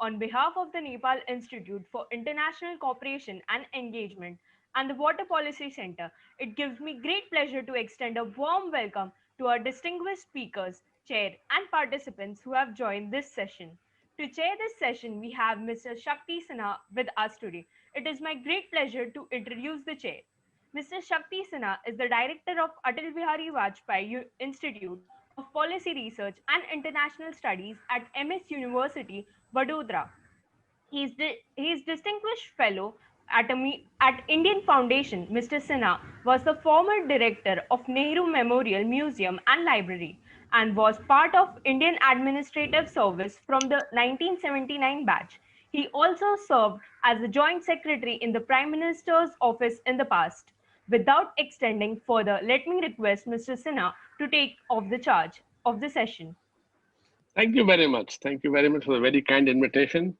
on behalf of the Nepal Institute for International Cooperation and Engagement and the Water Policy Center, it gives me great pleasure to extend a warm welcome to our distinguished speakers, chair, and participants who have joined this session. To chair this session, we have Mr. Shakti Sinha with us today. It is my great pleasure to introduce the chair. Mr. Shakti Sinha is the director of Atal Bihari Vajpayee Institute of Policy Research and International Studies at MS University, Vadodara. He is distinguished fellow at Indian Foundation. Mr. Sinha was the former director of Nehru Memorial Museum and Library and was part of Indian Administrative Service from the 1979 batch. He also served as the Joint Secretary in the Prime Minister's office in the past. Without extending further, let me request Mr. Sinha to take off the charge of the session. Thank you very much. Thank you very much for the very kind invitation.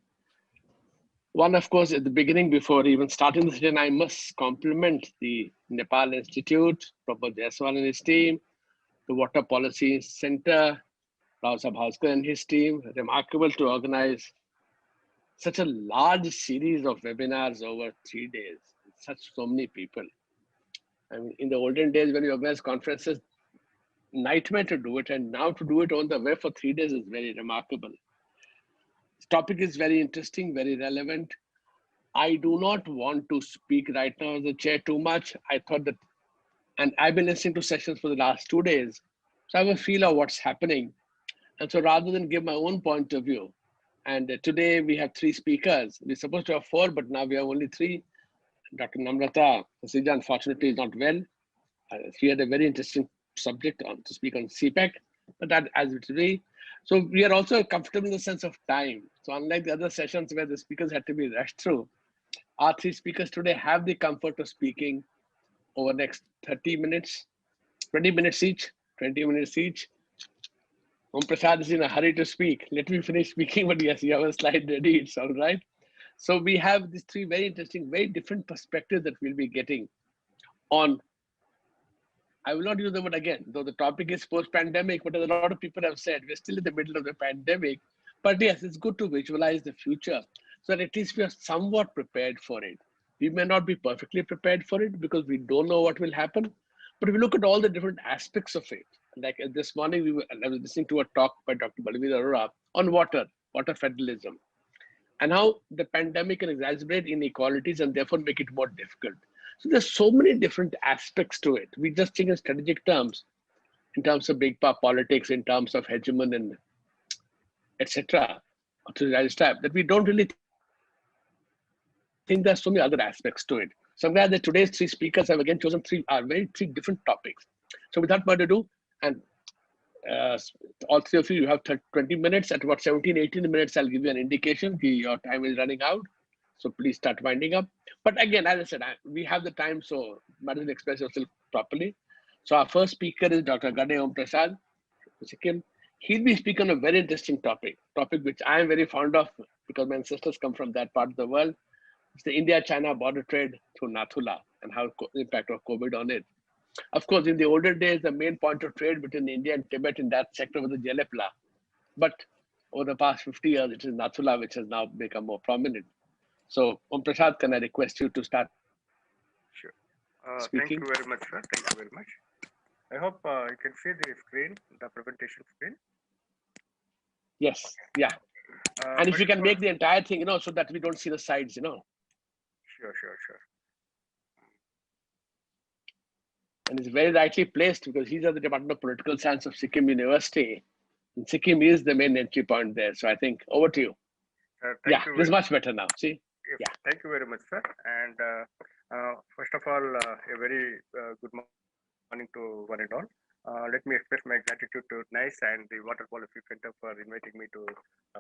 One, of course, at the beginning, before even starting the session, I must compliment the Nepal Institute, Professor Jaiswal and his team, the Water Policy Center, Rao Bhaskar and his team. Remarkable to organize such a large series of webinars over 3 days, so many people. I mean, in the olden days, when we organized conferences, nightmare to do it, and now to do it on the web for 3 days is very remarkable. This topic is very interesting, very relevant. I do not want to speak right now as a chair too much. I thought that, and I've been listening to sessions for the last 2 days, so I have a feel of what's happening. And so rather than give my own point of view, and today we have 3 speakers. We're supposed to have 4, but now we have only 3. Dr. Namrata Asija, unfortunately, is not well. She had a very interesting subject to speak on CPEC, but that as it will be. So we are also comfortable in the sense of time. So unlike the other sessions where the speakers had to be rushed through, our 3 speakers today have the comfort of speaking over next 30 minutes, 20 minutes each, 20 minutes each. Omprasad is in a hurry to speak. Let me finish speaking, but yes, you have a slide ready, it's all right. So we have these 3 very interesting, very different perspectives that we'll be getting on. I will not use the word again, though the topic is post-pandemic, but as a lot of people have said, we're still in the middle of the pandemic. But yes, it's good to visualize the future so that at least we are somewhat prepared for it. We may not be perfectly prepared for it because we don't know what will happen, but we look at all the different aspects of it. Like this morning, I was listening to a talk by Dr. Balveer Arora on water federalism, and how the pandemic can exacerbate inequalities and therefore make it more difficult. So there's so many different aspects to it. We just think in strategic terms, in terms of big power politics, in terms of hegemon and etc. That we don't really think there's so many other aspects to it. So I'm glad that today's 3 speakers have again chosen 3 different topics. So without further ado, and all 3 of you have 20 minutes. At about 17, 18 minutes, I'll give you an indication. Your time is running out. So please start winding up. But again, as I said, we have the time, so might as well express yourself properly. So our first speaker is Dr. Gadde Omprasad, Sikkim. He'll be speaking on a very interesting topic which I am very fond of because my ancestors come from that part of the world. It's the India-China border trade through Nathula and how the impact of COVID on it. Of course, in the older days, the main point of trade between India and Tibet in that sector was the Jelepla. But over the past 50 years, it is Nathula which has now become more prominent. So, Omprasad, can I request you to start? Sure. Thank you very much, sir. Thank you very much. I hope you can see the screen, the presentation screen. Yes. Okay. Yeah. And if you can make the entire thing, so that we don't see the sides, Sure. And it's very rightly placed because he's at the Department of Political Science of Sikkim University. And Sikkim is the main entry point there. So I think over to you. This is much better now. See? Yeah. Thank you very much, sir. And first of all, a very good morning to one and all. Let me express my gratitude to NICE and the Water Policy Center for inviting me to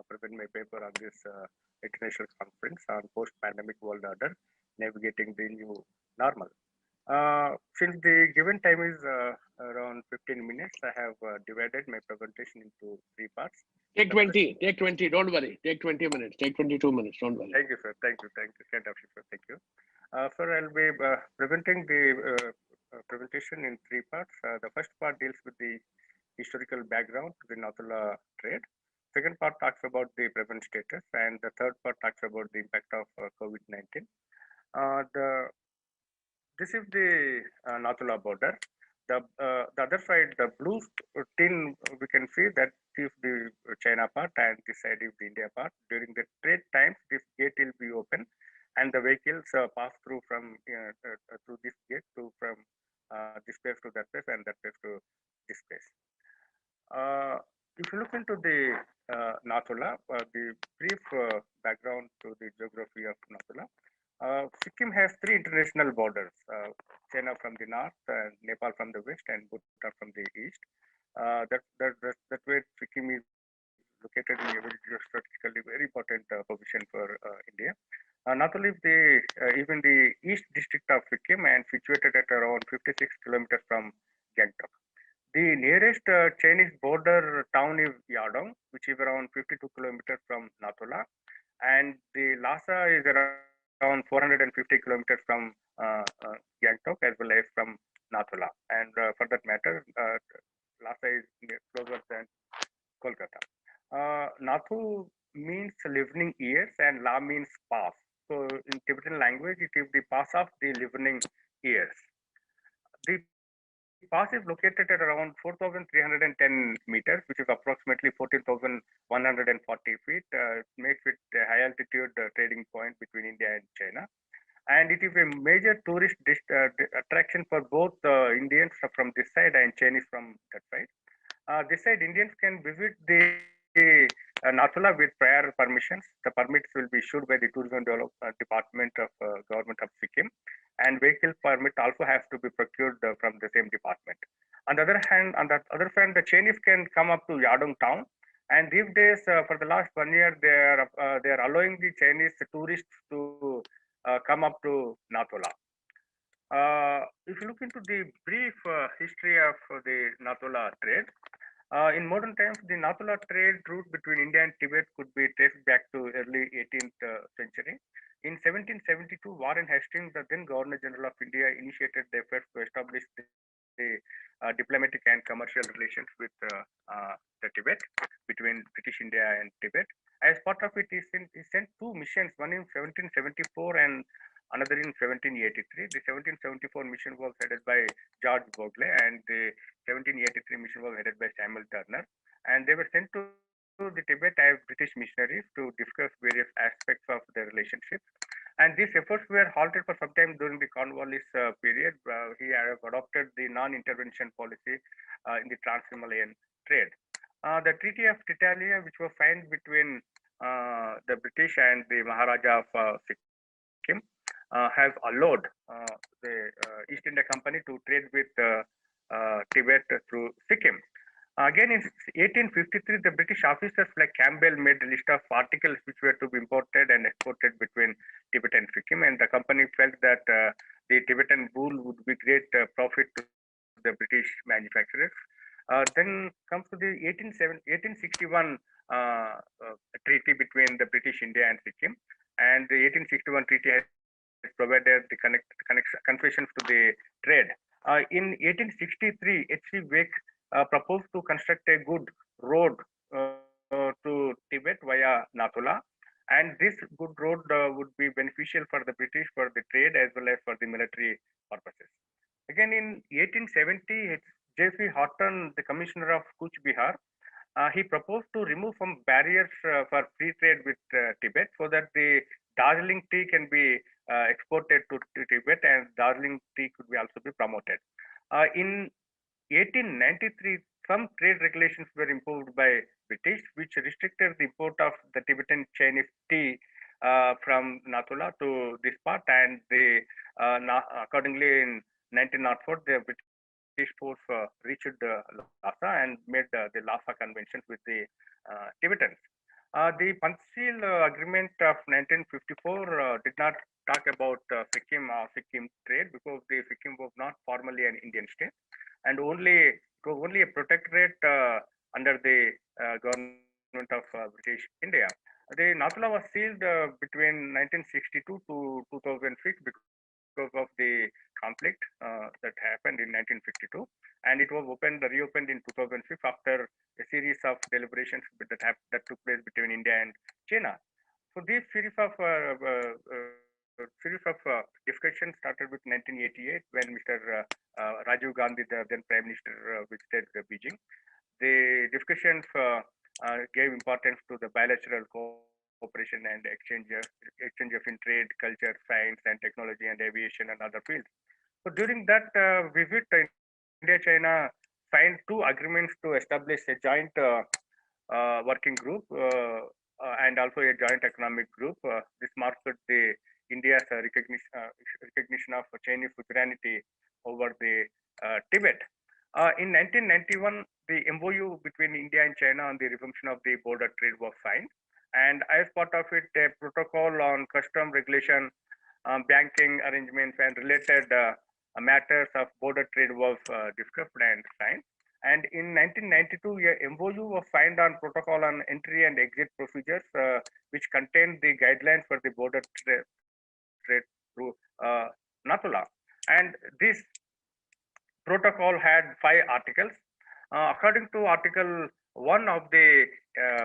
present my paper on this international conference on post-pandemic world order, navigating the new normal. Since the given time is around 15 minutes, I have divided my presentation into 3 parts. Take 20, don't worry. Take 20 minutes, take 22 minutes, don't worry. Thank you, sir. Thank you. Kind of you, sir. Thank you. Sir, I'll be presenting the presentation in 3 parts. The first part deals with the historical background to the Nathula trade. second part talks about the present status, and the third part talks about the impact of COVID-19. The This is the Nathula border. The other side, the blue tin, we can see that is the China part, and this side is the India part. During the trade times, this gate will be open, and the vehicles pass through from through this gate to from this place to that place, and that place to this place. If you look into the Nathula, the brief background to the geography of Nathula, Sikkim has three international borders: China from the north, Nepal from the west, and Bhutan from the east. That way, Sikkim is located in a very geostrategically very important position for India. Not only even the east district of Sikkim and situated at around 56 kilometers from Gangtok. The nearest Chinese border town is Yadong, which is around 52 kilometers from Nathula, and the Lhasa is around 450 kilometers from Gangtok as well as from Nathula. And for that matter, Lhasa is closer than Kolkata. Nathu means listening ears and La means pass. So in Tibetan language, it is the pass of the listening ears. The pass is located at around 4,310 meters, which is approximately 14,140 feet. Makes it a high altitude trading point between India and China. And it is a major tourist attraction for both Indians from this side and Chinese from that side. This side, Indians can visit the Nathula with prior permissions. The permits will be issued by the Tourism Department of Government of Sikkim, and vehicle permit also has to be procured from the same department. On the other hand, the Chinese can come up to Yadong town, and these days, for the last 1 year, they are allowing the Chinese tourists to come up to Nathula. If you look into the brief history of the Nathula trade, in modern times, the Nathula trade route between India and Tibet could be traced back to early 18th century. In 1772, Warren Hastings, the then Governor General of India, initiated the efforts to establish the diplomatic and commercial relations with the Tibet, between British India and Tibet. As part of it, he sent two missions, one in 1774 and another in 1783. The 1774 mission was headed by George Bogley, and the 1783 mission was headed by Samuel Turner. And they were sent to the Tibet as British missionaries to discuss various aspects of the relationship. And these efforts were halted for some time during the Cornwallis period. He adopted the non-intervention policy in the trans-Himalayan trade. The Treaty of Titalia, which was signed between the British and the Maharaja of Sikkim, has allowed the East India Company to trade with Tibet through Sikkim. Again, in 1853, the British officers like Campbell made a list of articles which were to be imported and exported between Tibet and Sikkim, and the company felt that the Tibetan wool would be great profit to the British manufacturers. Then comes to the 1861 treaty between the British India and Sikkim, and the 1861 treaty has provided the concessions to the trade. In 1863, H.C. Wake proposed to construct a good road to Tibet via Nathula, and this good road would be beneficial for the British for the trade as well as for the military purposes. Again, in 1870, J.C. Horton, the commissioner of Kuch Bihar, he proposed to remove some barriers for free trade with Tibet so that the Darjeeling tea can be exported to Tibet, and Darjeeling tea could be also be promoted. In 1893, some trade regulations were imposed by British, which restricted the import of the Tibetan Chinese tea from Nathula to this part, and accordingly in 1904, the British force reached Lhasa and made the Lhasa conventions with the Tibetans. The Panchsheel Agreement of 1954 did not talk about Sikkim trade, because the Sikkim was not formally an Indian state, and only a protectorate under the government of British India. The Nathula was sealed between 1962 to 2006 because scope of the conflict that happened in 1952, and it was reopened in 2005 after a series of deliberations that took place between India and China. So this series of discussion started with 1988 when Mr. Rajiv Gandhi, the then Prime Minister, visited Beijing. The discussions gave importance to the bilateral cooperation and exchange of in trade, culture, science, and technology, and aviation and other fields. So during that visit, India-China signed two agreements to establish a joint working group and also a joint economic group. This marked the India's recognition of Chinese sovereignty over the Tibet. In 1991, the MOU between India and China on the resumption of the border trade was signed, and as part of it, a protocol on custom regulation, banking arrangements, and related matters of border trade was discussed and signed. And in 1992, a MOU was signed on protocol on entry and exit procedures, which contained the guidelines for the border trade through Nathula. And this protocol had 5 articles. According to Article 1 of the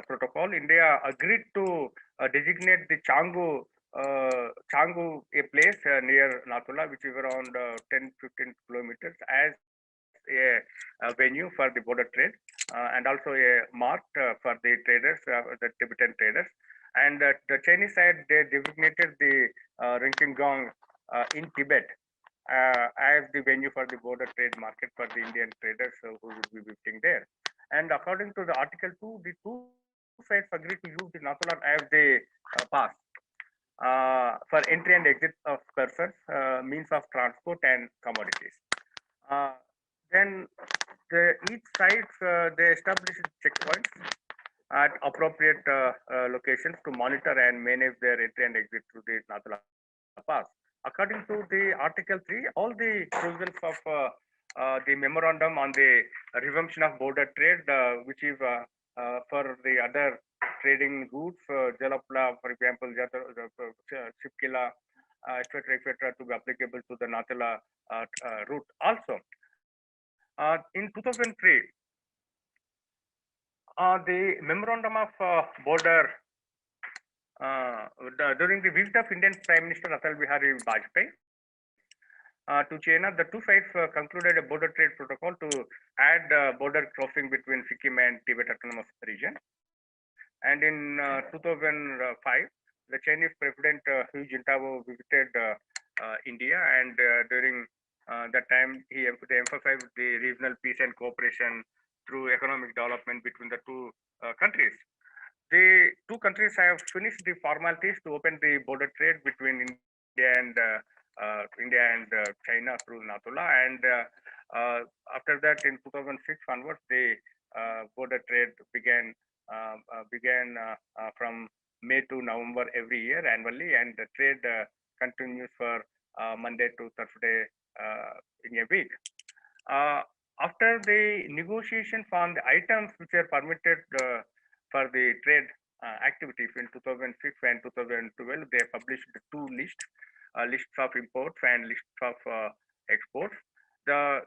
protocol, India agreed to designate the Changu, a place near Nathula, which is around 10-15 kilometers, as a venue for the border trade and also a mart for the traders, the Tibetan traders. And the Chinese side, they designated the Rinkinggong in Tibet as the venue for the border trade market for the Indian traders who would be visiting there. And according to the Article 2, the two sides agreed to use the Nathulan as the pass for entry and exit of persons, means of transport and commodities. Uh, then each side they established checkpoints at appropriate locations to monitor and manage their entry and exit through the Nathula Pass. According to the Article 3, all the provisions of the memorandum on the resumption of border trade, which is for the other trading routes, Jalapla, for example, Shipkila, etc., to be applicable to the Nathula route. Also, in 2003, the memorandum of border during the visit of Indian Prime Minister Atal Bihari Vajpayee to China, the two sides concluded a border trade protocol to add border crossing between Sikkim and Tibet Autonomous Region. And in 2005, the Chinese President Hu Jintao visited India, and during that time they emphasized the regional peace and cooperation through economic development between the two countries. The two countries have finished the formalities to open the border trade between India and China through Nathula, and after that, in 2006 onwards, the border trade began from May to November every year annually, and the trade continues for Monday to Thursday in a week. After the negotiations on the items which are permitted for the trade activities in 2006 and 2012, they published two lists of imports and lists of exports. The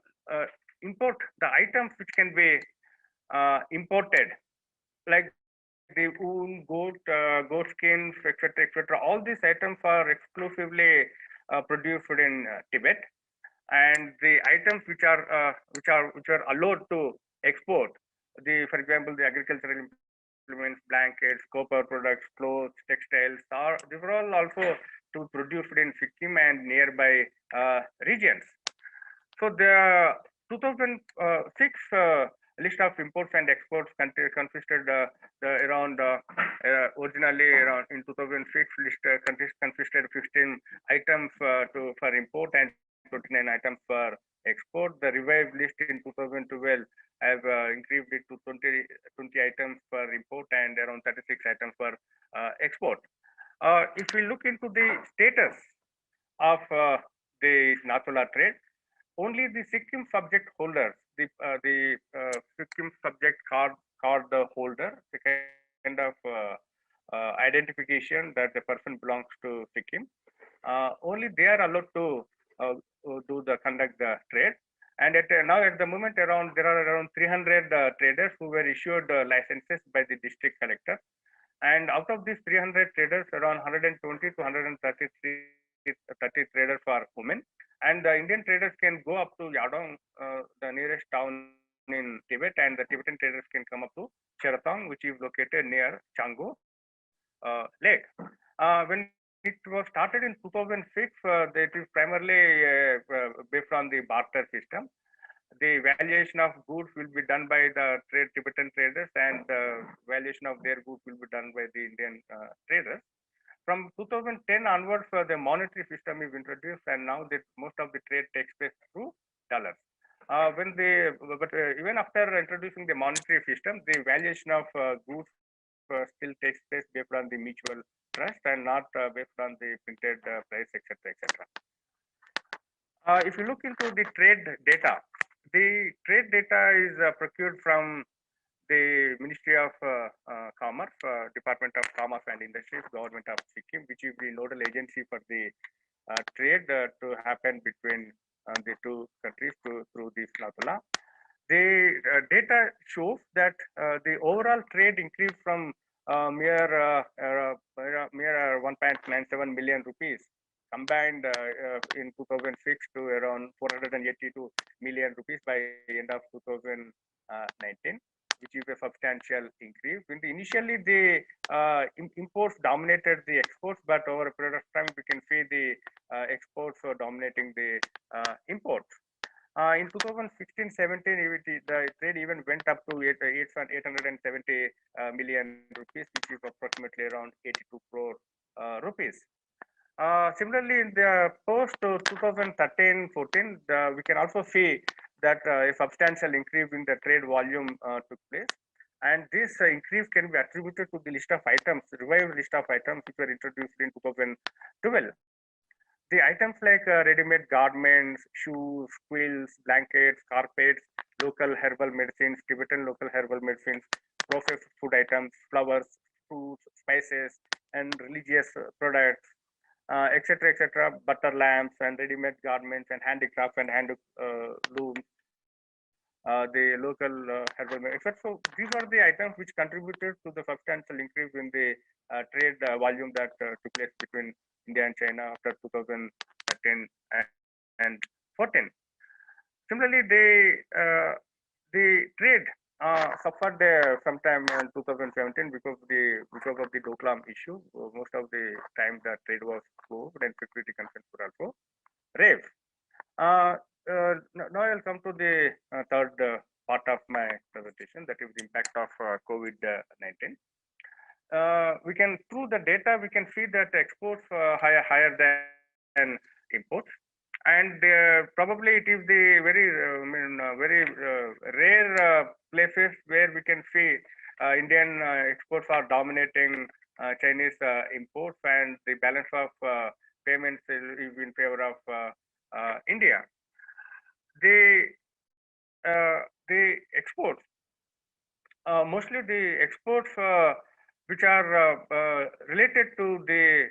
the items which can be imported, like the wool, goat skins, etc., all these items are exclusively produced in Tibet, and the items which are allowed to export, for example, the agricultural implements, blankets, copper products, clothes, textiles, these are all also to produced in Sikkim and nearby regions. So the 2006 list of imports and exports consisted around originally around in 2006 list consisted 15 items for import and 29 items for export. The revised list in 2012 have increased it to 20 items for import and around 36 items for export. If we look into the status of the Nathula trade, only the Sikkim subject holders, the Sikkim subject card holder, the kind of identification that the person belongs to Sikkim, only they are allowed to conduct the trade. And now at the moment there are around 300 traders who were issued licenses by the district collector. And out of these 300 traders, around 120 to 130 traders are women. And the Indian traders can go up to Yadong, the nearest town in Tibet, and the Tibetan traders can come up to Cheratong, which is located near Changu Lake. When it was started in 2006, it is primarily based on the barter system. The valuation of goods will be done by the Tibetan traders, and the valuation of their goods will be done by the Indian traders. From 2010 onwards, the monetary system is introduced, and now that most of the trade takes place through dollars. Even after introducing the monetary system, the valuation of goods still takes place based on the mutual trust and not based on the printed price, etc., etc. If you look into the trade data is procured from the Ministry of Commerce, Department of Commerce and Industries, Government of Sikkim, which is the nodal agency for the trade to happen between the two countries through this law. The data shows that the overall trade increased from mere 1.97 million rupees combined in 2006 to around 482 million rupees by end of 2019, which is a substantial increase. Initially, the imports dominated the exports, but over a period of time, we can see the exports are dominating the imports. In 2016-17, the trade even went up to 870 million rupees, which is approximately around 82 crore rupees. Similarly, in the post 2013-14, we can also see that a substantial increase in the trade volume took place. And this increase can be attributed to the list of items, revived list of items which were introduced in 2012. The items like ready-made garments, shoes, quilts, blankets, carpets, local herbal medicines, Tibetan local herbal medicines, processed food items, flowers, fruits, spices, and religious products, etc., etc., butter lamps and ready-made garments and handicrafts and hand looms, the local herbal medicine. So these are the items which contributed to the substantial increase in the trade volume that took place between India and China after 2013 and 14. Similarly, the trade suffered sometime in 2017 because of the Doklam issue. Most of the time the trade was slow, and security concerns were also raised. Now I'll come to the third part of my presentation, that is the impact of COVID-19. We can, through the data, we can see that exports higher than imports, and probably it is the very rare places where we can see Indian exports are dominating Chinese imports, and the balance of payments is in favor of India. The exports, mostly the exports which are related to the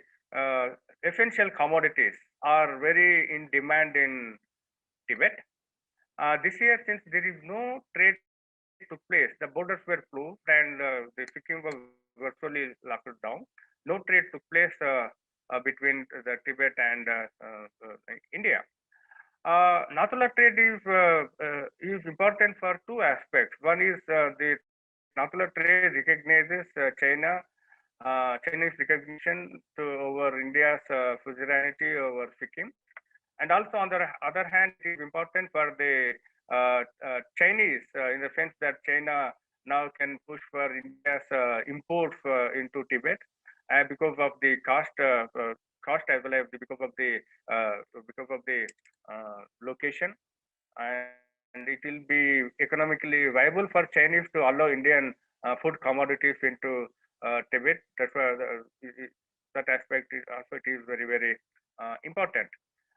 essential commodities are very in demand in Tibet. This year, since there is no trade took place, the borders were closed, and the Sikkim was virtually locked down. No trade took place between the Tibet and India. Nathula trade is important for two aspects. One is the Nathula trade recognizes Chinese recognition over India's suzerainty over Sikkim, and also on the other hand, it is important for the Chinese in the sense that China now can push for India's imports into Tibet because of the cost as well as because of the location, and it will be economically viable for Chinese to allow Indian food commodities into Tibet. That's why that aspect is also it is very important.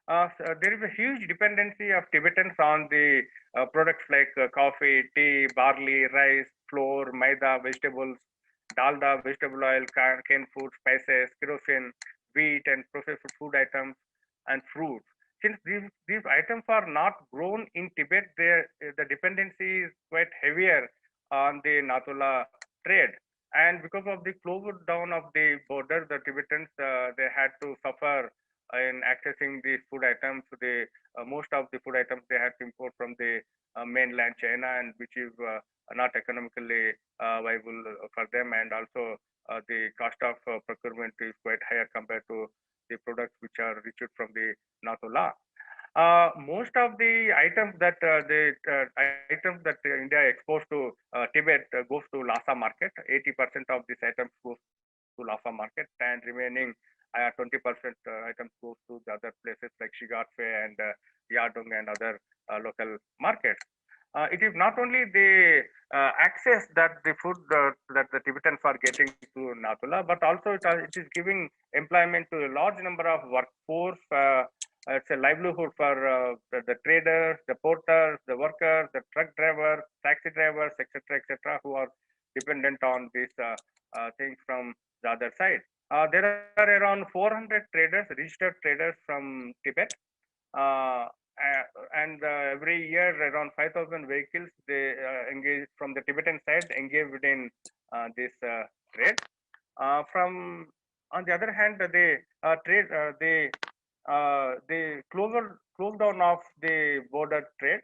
So there is a huge dependency of Tibetans on the products like coffee, tea, barley, rice, flour, maida, vegetables, dalda, vegetable oil, canned food, spices, kerosene, wheat, and processed food items and fruits. since these items are not grown in Tibet, the dependency is quite heavier on the Nathula trade. And because of the close down of the border, the Tibetans they had to suffer in accessing these food items. The most of the food items they had to import from the mainland China, and which is not economically viable for them, and also the cost of procurement is quite higher compared to the products which are reached from the Nathula. Most of the items that India exports to Tibet goes to Lhasa market. 80% of these items goes to Lhasa market, and remaining 20% items goes to the other places like Shigartse and Yardung and other local markets. It is not only the access that the food that the Tibetans are getting to Nathula, but also it is giving employment to a large number of workforce. It's a livelihood for the traders, the porters, the workers, the truck drivers, taxi drivers, etc., who are dependent on these things from the other side. There are around 400 traders, registered traders from Tibet, uh, and every year around 5,000 vehicles they engage from the Tibetan side engaged in this trade. From on the other hand, the close down of the border trade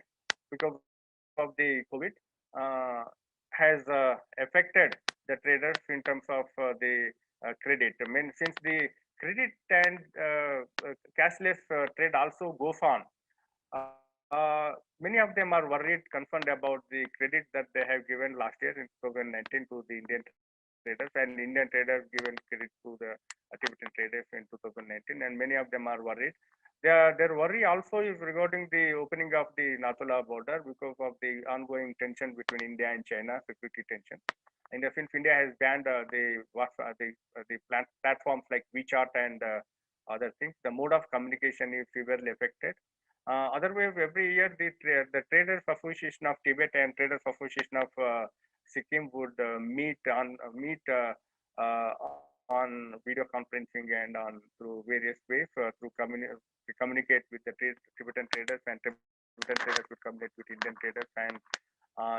because of the COVID has affected the traders in terms of the credit. I mean, since the credit and cashless trade also goes on, many of them are worried, concerned about the credit that they have given last year in 2019 to the Indian traders, and Indian traders given credit to the Tibetan traders in 2019, and many of them are worried. Their worry also is regarding the opening of the Nathula border because of the ongoing tension between India and China, security tension. And since India has banned the platforms like WeChat and other things, the mode of communication is severely affected. Otherwise, every year the Traders Association of Tibet and Traders Association of Sikkim would meet on video conferencing and on through various ways to communicate with the Tibetan traders, and Tibetan traders would communicate with Indian traders, and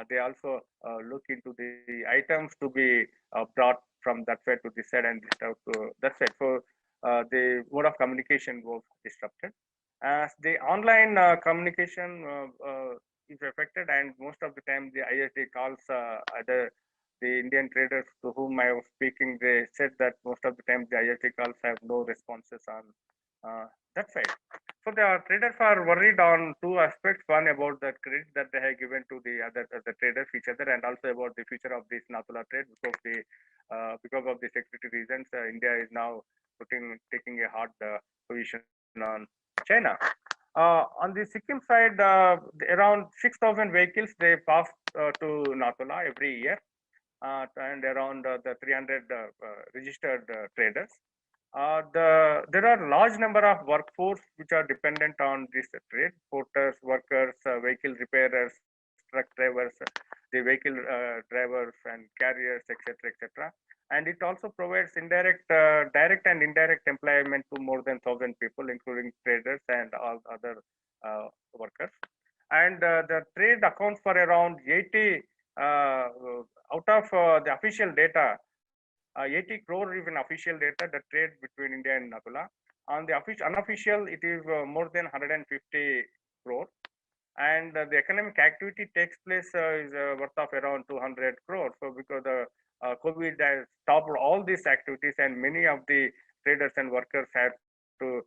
they also look into the items to be brought from that side to this side and this out to that side. So the mode of communication was disrupted. As the online communication is affected, and most of the time the ISD calls the Indian traders to whom I was speaking, they said that most of the time the ISD calls have no responses on that side. So the traders are worried on two aspects: one about the credit that they have given to the traders each other, and also about the future of this Nathula trade because of the security reasons. India is now taking a hard position on China. On the Sikkim side, around 6,000 vehicles they pass to Nathula every year, and around the 300 registered traders. There are large number of workforce which are dependent on this trade: porters, workers, vehicle repairers, truck drivers, the vehicle drivers and carriers, etc. And it also provides direct and indirect employment to more than 1,000 people, including traders and all other workers. And the trade accounts for around 80 out of the official data. 80 crore is an official data, the trade between India and Nathula. On the unofficial, it is more than 150 crore. And the economic activity takes place is worth of around 200 crores. So because the COVID has stopped all these activities, and many of the traders and workers had to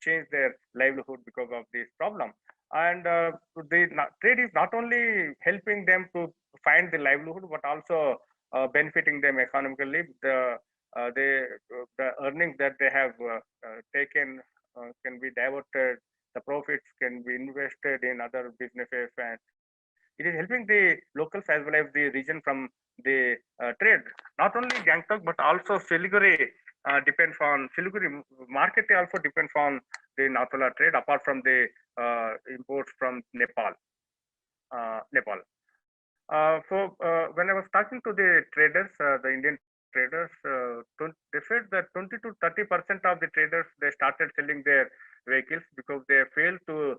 change their livelihood because of this problem. And trade is not only helping them to find the livelihood, but also benefiting them economically. The earnings that they have taken can be diverted. The profits can be invested in other businesses, and it is helping the locals as well as the region from the trade. Not only Gangtok but also Siliguri depends on Siliguri market also depends on the Nathula trade, apart from the imports from Nepal. When I was talking to the traders, the Indian traders, they said that 20 to 30% of the traders they started selling their vehicles because they failed to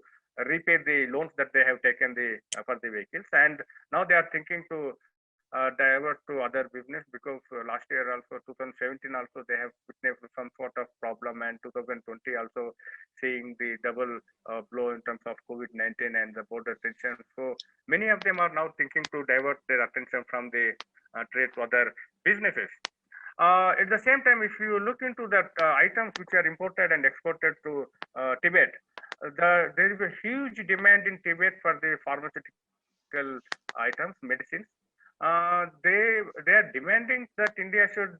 repay the loans that they have taken for the vehicles, and now they are thinking to divert to other business because last year also 2017 also they have witnessed some sort of problem, and 2020 also seeing the double blow in terms of COVID-19 and the border tension. So many of them are now thinking to divert their attention from the trade to other businesses. At the same time, if you look into the items which are imported and exported to Tibet, there is a huge demand in Tibet for the pharmaceutical items, medicines. They are demanding that India should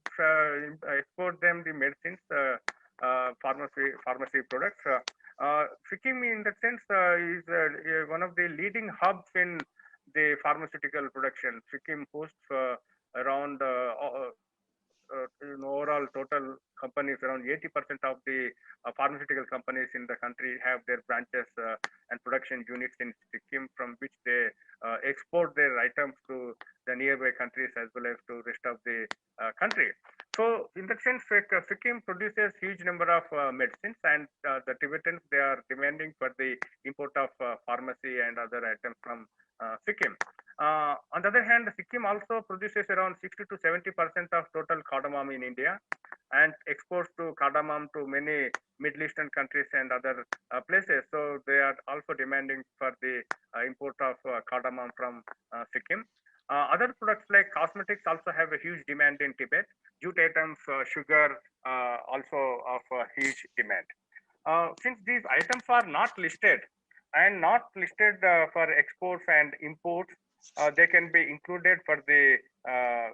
export them the medicines, pharmacy products. Sikkim, in that sense, is one of the leading hubs in the pharmaceutical production. Sikkim hosts around overall total companies, around 80% of the pharmaceutical companies in the country have their branches and production units in Sikkim, from which they export their items to the nearby countries as well as to rest of the country. So in that sense, Sikkim produces huge number of medicines, and the Tibetans, they are demanding for the import of pharmacy and other items from Sikkim. On the other hand, Sikkim also produces around 60 to 70% of total cardamom in India, and exports to cardamom to many Middle Eastern countries and other places. So they are also demanding for the import of cardamom from Sikkim. Other products like cosmetics also have a huge demand in Tibet. Jute items, sugar, also of huge demand. Since these items are not listed for exports and imports, they can be included for the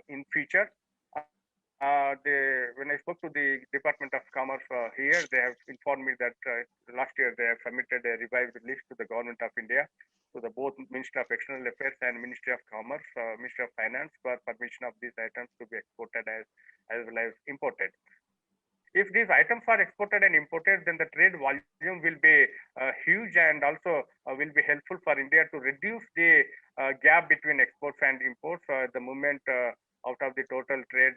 in future. When I spoke to the Department of Commerce here, they have informed me that last year they have submitted a revised list to the Government of India, to the both Ministry of External Affairs and Ministry of Commerce, Ministry of Finance, for permission of these items to be exported as well as imported. If these items are exported and imported, then the trade volume will be huge, and also will be helpful for India to reduce the gap between exports and imports. The moment out of the total trade,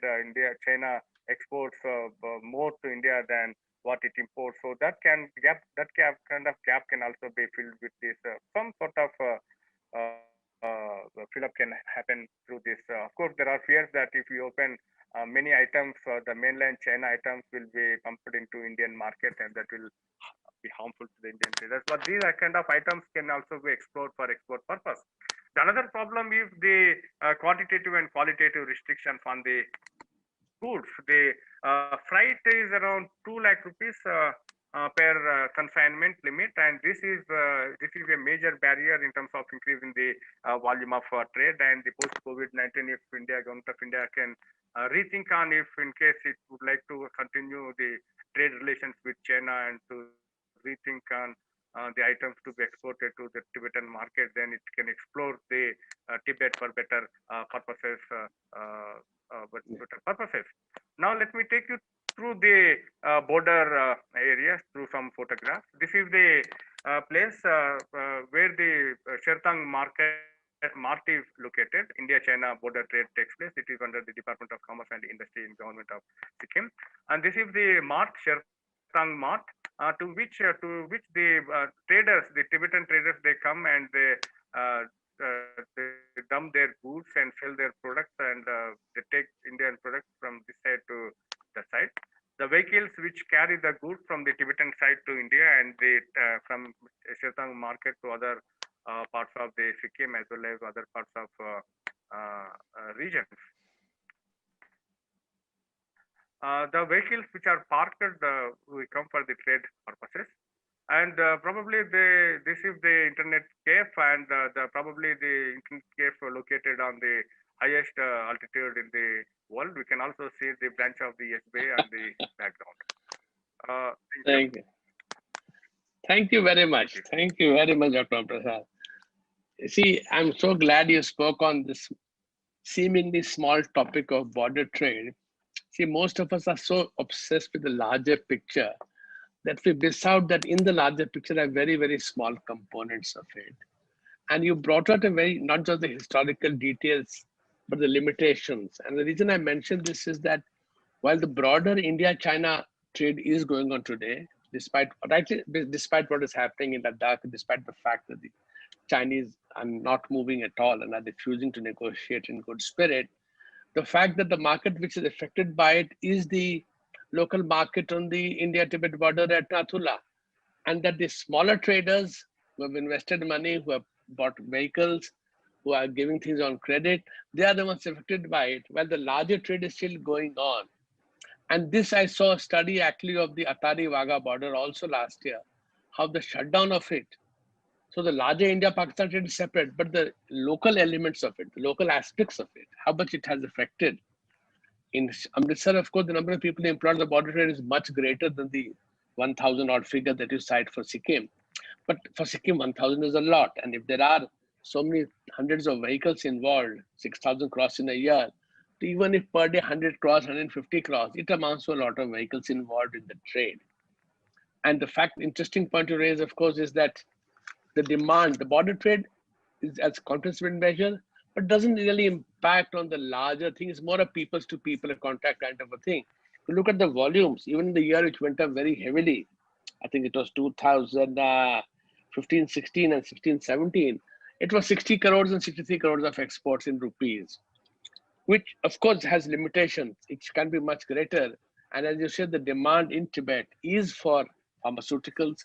China exports more to India than what it imports. So that kind of gap can also be filled with this. Some sort of fill up can happen through this. Of course, there are fears that if you open many items, the mainland China items will be pumped into Indian market, and that will be harmful to the Indian traders. But these kind of items can also be explored for export purpose. The another problem is the quantitative and qualitative restrictions on the goods. The freight is around 2 lakh rupees per consignment limit, and this is a major barrier in terms of increasing the volume of trade. And the post COVID-19, if Government of India can rethink on if in case it would like to continue the trade relations with China and to rethink on the items to be exported to the Tibetan market, then it can explore the Tibet for better purposes. Now let me take you through the border areas through some photographs. This is the place where the Shertang Mart is located. India-China border trade takes place. It is under the Department of Commerce and Industry in Government of Sikkim. And this is the Mart, Shertang Mart, to which the traders, the Tibetan traders, they come and they dump their goods and sell their products, and they take Indian products from this side to the side. The vehicles which carry the goods from the Tibetan side to India, and they from Shertang market to other parts of the Sikkim as well as other parts of regions. The vehicles which are parked will come for the trade purposes, and probably this is the internet cafe, and probably the internet cafe located on the highest altitude in the world. We can also see the branch of the SBA on the background. Thank you. Thank you very much. Thank you very much, Dr. Omprasad. See, I'm so glad you spoke on this seemingly small topic of border trade. See, most of us are so obsessed with the larger picture that we miss out that in the larger picture are very, very small components of it. And you brought out not just the historical details, but the limitations. And the reason I mentioned this is that while the broader India-China trade is going on today, despite what is happening in Ladakh, despite the fact that the Chinese are not moving at all and are refusing to negotiate in good spirit, the fact that the market which is affected by it is the local market on the India-Tibet border at Nathula, and that the smaller traders who have invested money, who have bought vehicles, who are giving things on credit, they are the ones affected by it, while the larger trade is still going on. And this, I saw a study actually of the Atari-Wagah border also last year, how the shutdown of it. So the larger India-Pakistan trade is separate, but the local elements of it, the local aspects of it, how much it has affected. In Amritsar, of course, the number of people employed in the border trade is much greater than the 1,000 odd figure that you cite for Sikkim. But for Sikkim, 1,000 is a lot. And if there are so many hundreds of vehicles involved, 6,000 cross in a year, even if per day 100 cross, 150 cross, it amounts to a lot of vehicles involved in the trade. And the interesting point to raise, of course, is that the demand, the border trade is as compensation measure, but doesn't really impact on the larger thing. It's more a peoples to people, a contact kind of a thing. If you look at the volumes, even in the year which went up very heavily, I think it was 2015, 16 and 16, 17, it was 60 crores and 63 crores of exports in rupees, which of course has limitations. It can be much greater. And as you said, the demand in Tibet is for pharmaceuticals,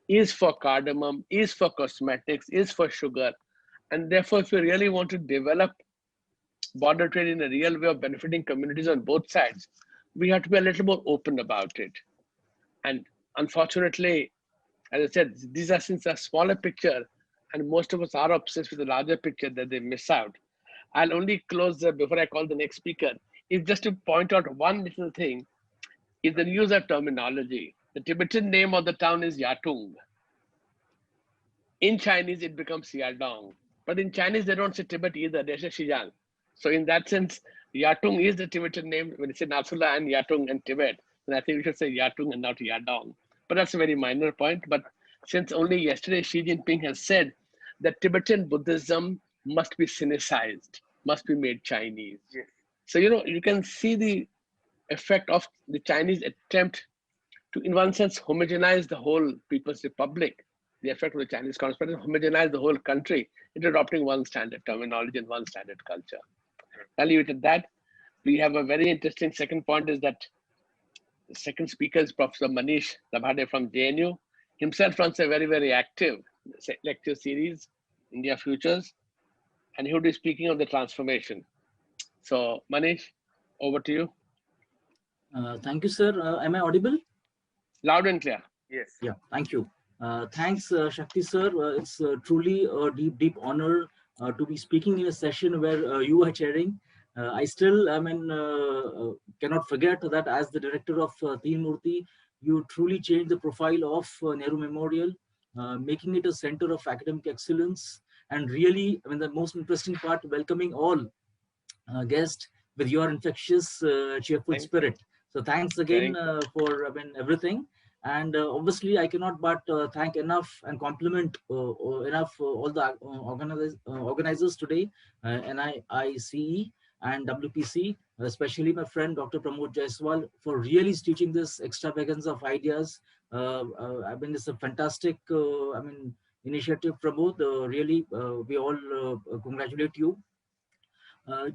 is for cardamom, is for cosmetics, is for sugar. And therefore, if you really want to develop border trade in a real way of benefiting communities on both sides, we have to be a little more open about it. And unfortunately, as I said, these are since a smaller picture, and most of us are obsessed with the larger picture that they miss out. I'll only close before I call the next speaker, is just to point out one little thing, is the use of terminology. The Tibetan name of the town is Yatung. In Chinese, it becomes Yadong. But in Chinese, they don't say Tibet either, they say Xizang. So in that sense, Yatung is the Tibetan name. When you say Nathula and Yatung and Tibet, then I think we should say Yatung and not Yadong. But that's a very minor point. But since only yesterday Xi Jinping has said that Tibetan Buddhism must be Sinicized, must be made Chinese. Yes. So, you can see the effect of the Chinese attempt to, in one sense, homogenize the whole People's Republic. The effect of the Chinese Communist Party is homogenize the whole country into adopting one standard terminology and one standard culture. I'll leave it at that. We have a very interesting second point, is that the second speaker is Professor Manish Dabhade from JNU. Himself runs a very, very active lecture series, India Futures, and he will be speaking on the transformation. So Manish, over to you. Thank you, sir. Am I audible? Loud and clear. Yes. Yeah, thank you. Thanks, Shakti, sir. It's truly a deep honor to be speaking in a session where you are chairing. I still, cannot forget that as the director of Teen Murti, you truly changed the profile of Nehru Memorial, making it a center of academic excellence, and really, the most interesting part, welcoming all guests with your infectious, cheerful spirit. So thanks again for everything. And obviously, I cannot but thank enough and compliment enough all the organizers today, NICE and WPC, especially my friend Dr. Pramod Jaiswal, for really teaching this extravaganza of ideas. It's a fantastic, initiative, Pramod. Really, we all congratulate you.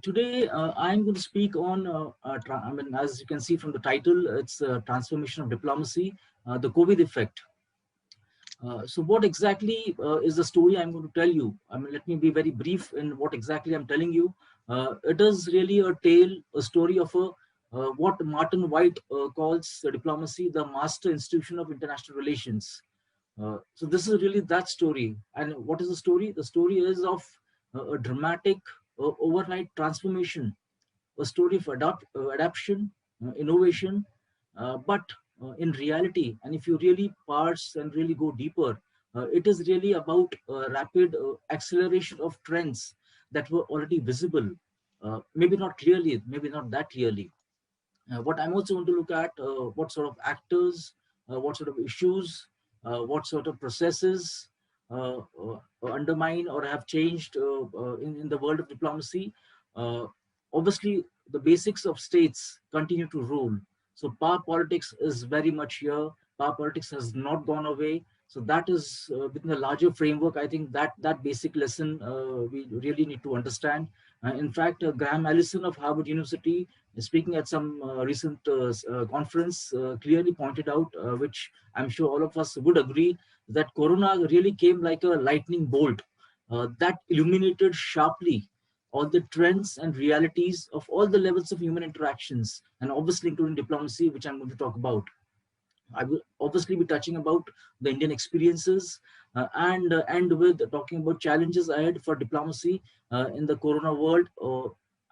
Today, I'm going to speak on, as you can see from the title, it's transformation of diplomacy, the COVID effect. So what exactly is the story I'm going to tell you? Let me be very brief in what exactly I'm telling you. It is really a story of what Martin White calls diplomacy, the master institution of international relations. So this is really that story. And what is the story? The story is of a dramatic overnight transformation, a story of adaptation, innovation, but in reality, and if you really parse and really go deeper, it is really about rapid acceleration of trends that were already visible, maybe not clearly, maybe not that clearly. What I'm also going to look at, what sort of actors, what sort of issues, what sort of processes undermine or have changed in the world of diplomacy. Obviously, the basics of states continue to rule. So power politics is very much here. power politics has not gone away. So that is within the larger framework. I think that basic lesson we really need to understand. In fact, Graham Allison of Harvard University, speaking at some recent conference, clearly pointed out, which I'm sure all of us would agree, that Corona really came like a lightning bolt that illuminated sharply all the trends and realities of all the levels of human interactions, and obviously including diplomacy, which I'm going to talk about. I will obviously be touching about the Indian experiences and end with talking about challenges ahead for diplomacy in the Corona world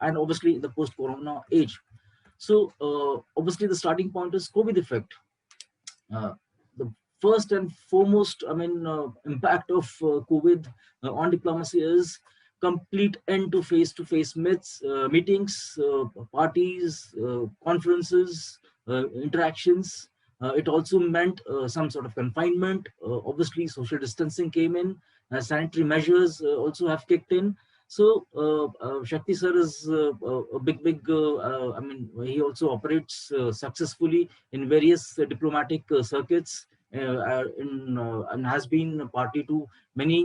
and obviously in the post-Corona age. So obviously the starting point is COVID effect. The first and foremost, impact of COVID on diplomacy is complete end to face-to-face meetings, parties, conferences, interactions. It also meant some sort of confinement. Obviously, social distancing came in. Sanitary measures also have kicked in. So Shakti sir is a big. He also operates successfully in various diplomatic circuits, and has been a party to many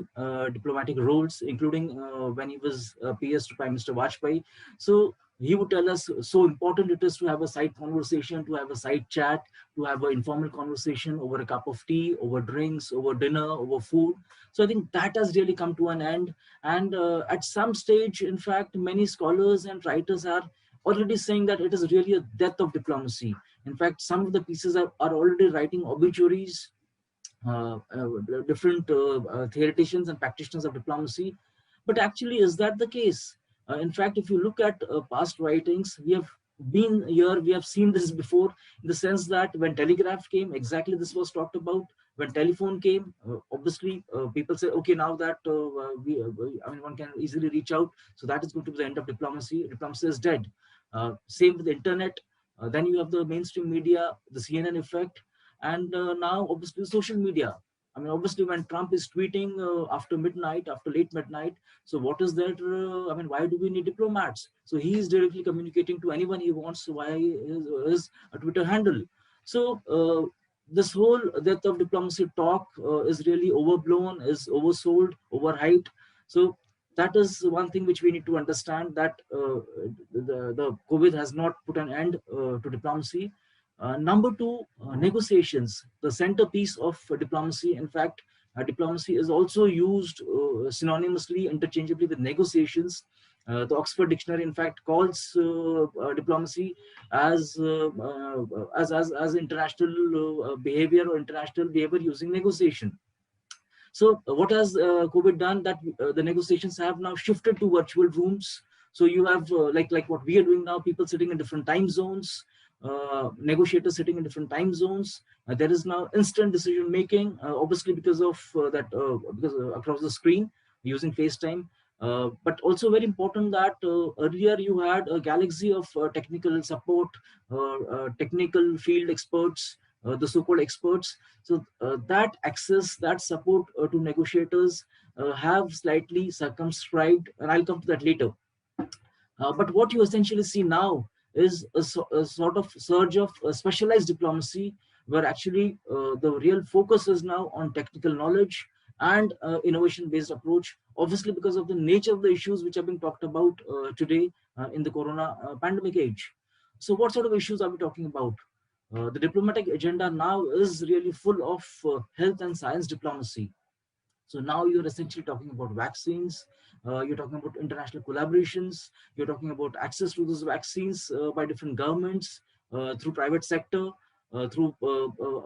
diplomatic roles, including when he was PS to Prime Minister Vajpayee. So he would tell us so important it is to have a side conversation, to have a side chat, to have an informal conversation over a cup of tea, over drinks, over dinner, over food. So I think that has really come to an end. And at some stage, in fact, many scholars and writers are already saying that it is really a death of diplomacy. In fact, some of the pieces are already writing obituaries, different theoreticians and practitioners of diplomacy. But actually, is that the case? In fact, if you look at past writings, we have been here, we have seen this before, in the sense that when telegraph came, exactly this was talked about. When telephone came, obviously people say, okay, now that one can easily reach out, so that is going to be the end of diplomacy. Diplomacy is dead. Same with the internet. Then you have the mainstream media, the CNN effect, and now obviously social media. I mean, obviously when Trump is tweeting after midnight, after late midnight, so what is that? Why do we need diplomats? So he is directly communicating to anyone he wants via his Twitter handle. So this whole death of diplomacy talk is really overblown, is oversold, overhyped. So that is one thing which we need to understand, that the COVID has not put an end to diplomacy. Number two, negotiations, the centerpiece of diplomacy. In fact, diplomacy is also used synonymously, interchangeably with negotiations. The Oxford Dictionary, in fact, calls diplomacy as international behavior, or international behavior using negotiation. So what has COVID done? That the negotiations have now shifted to virtual rooms. So you have like what we are doing now, people sitting in different time zones, negotiators sitting in different time zones. There is now instant decision making, obviously because of because across the screen using FaceTime. But also very important that earlier you had a galaxy of technical support, technical field experts, the so-called experts. So that access, that support to negotiators have slightly circumscribed, and I'll come to that later. But what you essentially see now is a sort of surge of specialized diplomacy, where actually the real focus is now on technical knowledge and innovation-based approach, obviously because of the nature of the issues which are being talked about today in the corona pandemic age. So what sort of issues are we talking about? The diplomatic agenda now is really full of health and science diplomacy. So now you're essentially talking about vaccines, you're talking about international collaborations, you're talking about access to those vaccines by different governments, through private sector, through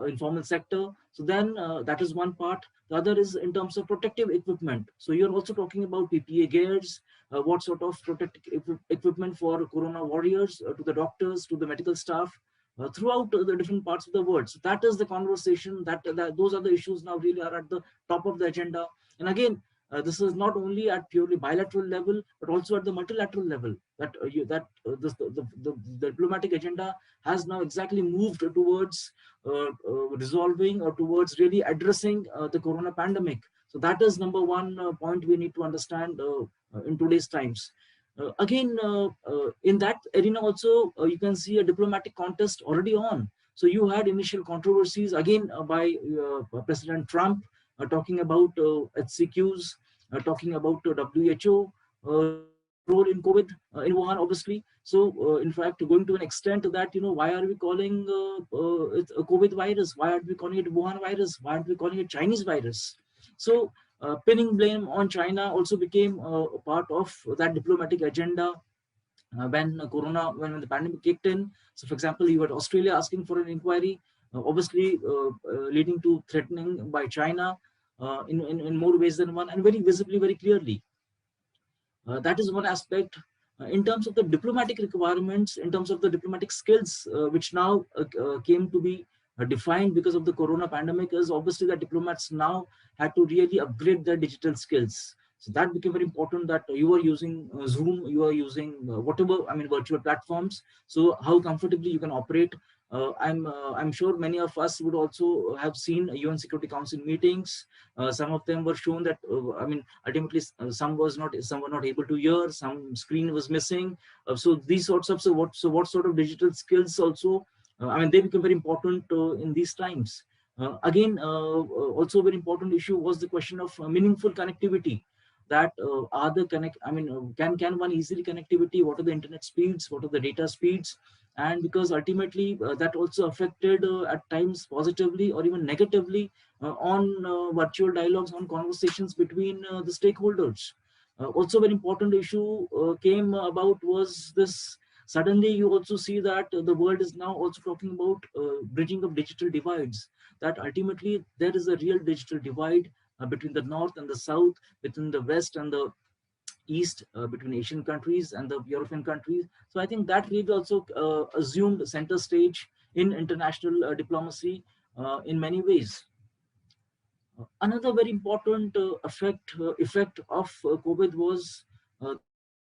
informal sector. So then that is one part. The other is in terms of protective equipment. So you're also talking about PPE gears, what sort of protective equipment for corona warriors, to the doctors, to the medical staff, throughout the different parts of the world. So that is the conversation, that those are the issues now really are at the top of the agenda. And again, this is not only at purely bilateral level, but also at the multilateral level, that the diplomatic agenda has now exactly moved towards resolving, or towards really addressing the corona pandemic. So that is number one point we need to understand in today's times. Again, in that arena also, you can see a diplomatic contest already on. So you had initial controversies again by President Trump talking about HCQs, talking about WHO role in COVID in Wuhan, obviously. So, in fact, going to an extent that, why are we calling it a COVID virus? Why aren't we calling it Wuhan virus? Why aren't we calling it Chinese virus? So, pinning blame on China also became a part of that diplomatic agenda when the pandemic kicked in. So, for example, you had Australia asking for an inquiry, obviously leading to threatening by China in more ways than one, and very visibly, very clearly. That is one aspect. In terms of the diplomatic requirements, in terms of the diplomatic skills, which now came to be defined because of the corona pandemic, is obviously that diplomats now had to really upgrade their digital skills. So that became very important, that you are using Zoom, you are using whatever, virtual platforms. So how comfortably you can operate. I'm sure many of us would also have seen UN Security Council meetings. Some of them were shown that, ultimately some were not able to hear, some screen was missing. So these sorts of, what sort of digital skills also, they become very important in these times. Also a very important issue was the question of meaningful connectivity. That are the connect I mean can one easily connectivity, what are the internet speeds, what are the data speeds. And because ultimately that also affected at times positively or even negatively on virtual dialogues, on conversations between the stakeholders. Also very important issue came about was this. Suddenly you also see that the world is now also talking about bridging of digital divides, that ultimately there is a real digital divide between the north and the south, between the west and the east, between Asian countries and the European countries. So I think that really also assumed center stage in international diplomacy in many ways. Another very important effect of COVID was the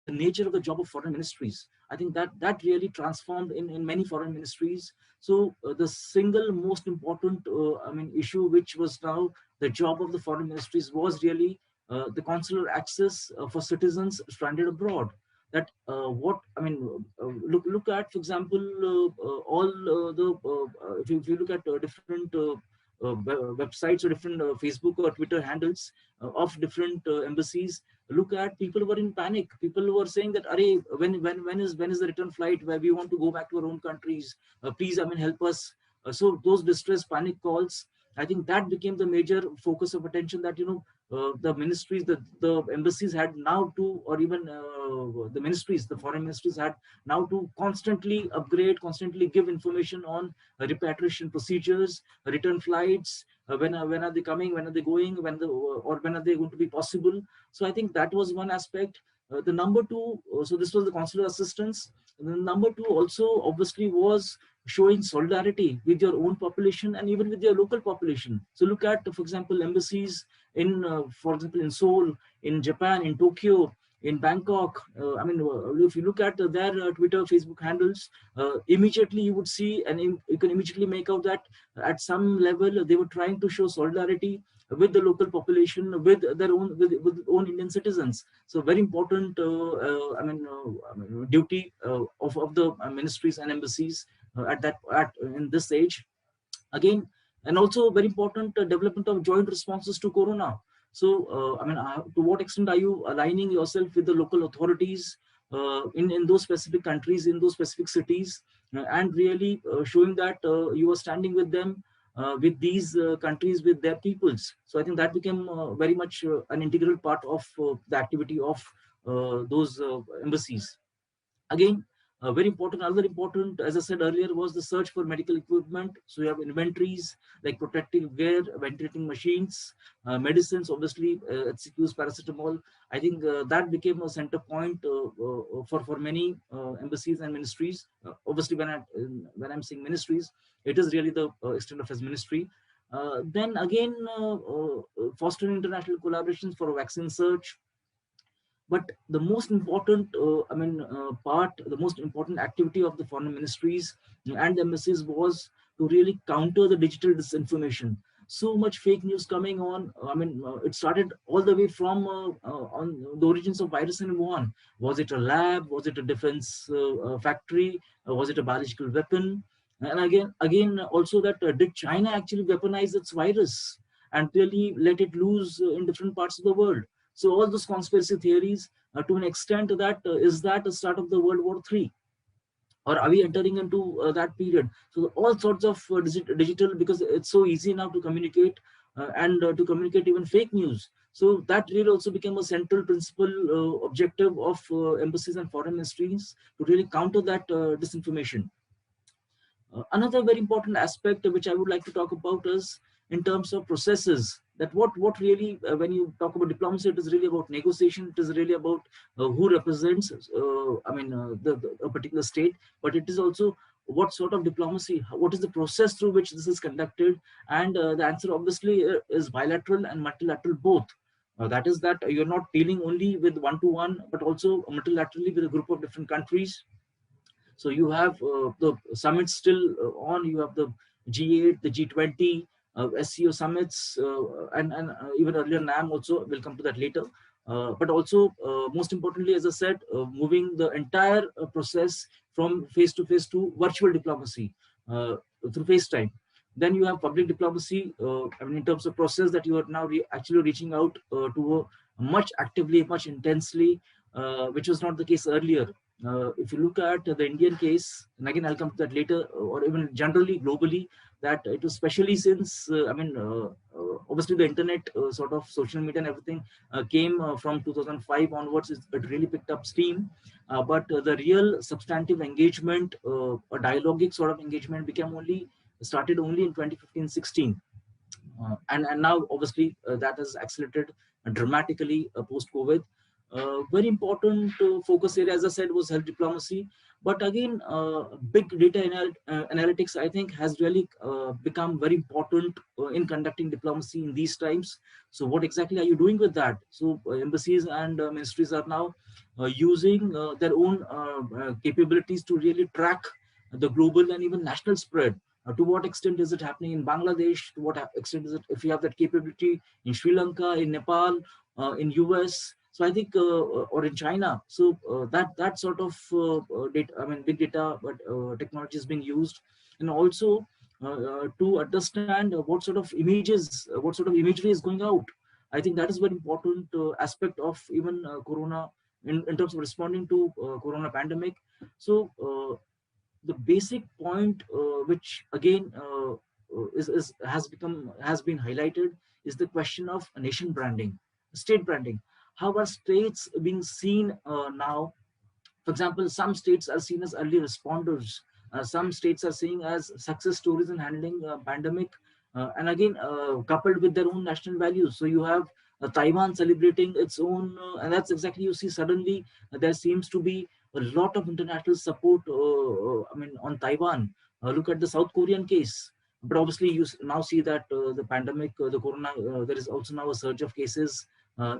nature of the job of foreign ministries. I think that really transformed in many foreign ministries. So the single most important issue, which was now the job of the foreign ministries, was really the consular access for citizens stranded abroad. That what I mean look at, for example, all the if you look at different websites or different Facebook or Twitter handles of different embassies, look at, people were in panic. People were saying that, Arey, when is the return flight, where we want to go back to our own countries, please help us. So those distress panic calls, I think that became the major focus of attention, that the ministries, the embassies had now to, or even the ministries, the foreign ministries had now to constantly upgrade, constantly give information on repatriation procedures, return flights, when are they coming, when are they going, when are they going to be possible. So I think that was one aspect. The number two, so this was the consular assistance. And the number two also obviously was showing solidarity with your own population and even with your local population. So look at, for example, embassies in, for example, in Seoul, in Japan, in Tokyo, in Bangkok. If you look at their Twitter, Facebook handles, immediately you would see, and you can immediately make out that at some level they were trying to show solidarity with the local population, with their own, with own Indian citizens. So very important, duty of the ministries and embassies in this age. Again, and also very important development of joint responses to corona. So to what extent are you aligning yourself with the local authorities in those specific countries, in those specific cities, and really showing that you are standing with them, with these countries, with their peoples. So I think that became very much an integral part of the activity of those embassies. Again, very important, another important, as I said earlier, was the search for medical equipment. So you have inventories like protective gear, ventilating machines, medicines, obviously, HCQs, paracetamol. I think that became a center point for many embassies and ministries. Obviously, when I'm saying ministries, it is really the extent of his ministry. Then again, fostering international collaborations for vaccine search. But the most important, the most important activity of the foreign ministries and embassies was to really counter the digital disinformation. So much fake news coming on. It started all the way from on the origins of virus in Wuhan. Was it a lab? Was it a defense factory? Was it a biological weapon? And again, also that did China actually weaponize its virus and really let it loose in different parts of the world? So all those conspiracy theories, to an extent, that is that the start of the World War III, or are we entering into that period? So all sorts of digital, because it's so easy now to communicate, and to communicate even fake news. So that really also became a central principle, objective of embassies and foreign ministries, to really counter that disinformation. Another very important aspect which I would like to talk about is in terms of processes. That what really, when you talk about diplomacy, it is really about negotiation. It is really about who represents, a particular state, but it is also what sort of diplomacy, what is the process through which this is conducted, and the answer obviously is bilateral and multilateral both. That is that you're not dealing only with one-to-one, but also multilaterally with a group of different countries. So you have the summits still on. You have the G8, the G20, SCO summits, and even earlier NAM also. We'll come to that later. But also, most importantly, as I said, moving the entire process from face to face to virtual diplomacy through FaceTime. Then you have public diplomacy. In terms of process, that you are now actually reaching out to much actively, much intensely, which was not the case earlier. If you look at the Indian case, and again I'll come to that later, or even generally globally, that it was especially since obviously the internet, sort of social media and everything came from 2005 onwards. It really picked up steam, but the real substantive engagement, a dialogic sort of engagement, started only in 2015-16. And now obviously that has accelerated dramatically post COVID. Very important focus area, as I said, was health diplomacy. But again, big data analytics, I think, has really become very important in conducting diplomacy in these times. So what exactly are you doing with that? So embassies and ministries are now using their own capabilities to really track the global and even national spread. To what extent is it happening in Bangladesh? To what extent is it, if you have that capability in Sri Lanka, in Nepal, in US? So I think, or in China. So that sort of data, big data, but technology is being used, and also to understand what sort of images, what sort of imagery is going out. I think that is very important aspect of even Corona, in terms of responding to Corona pandemic. So the basic point, which again has been highlighted, is the question of nation branding, state branding. How are states being seen now? For example, some states are seen as early responders. Some states are seen as success stories in handling pandemic, and again coupled with their own national values. So you have Taiwan celebrating its own, and that's exactly, you see, suddenly there seems to be a lot of international support. On Taiwan. Look at the South Korean case. But obviously, you now see that the pandemic, the corona, there is also now a surge of cases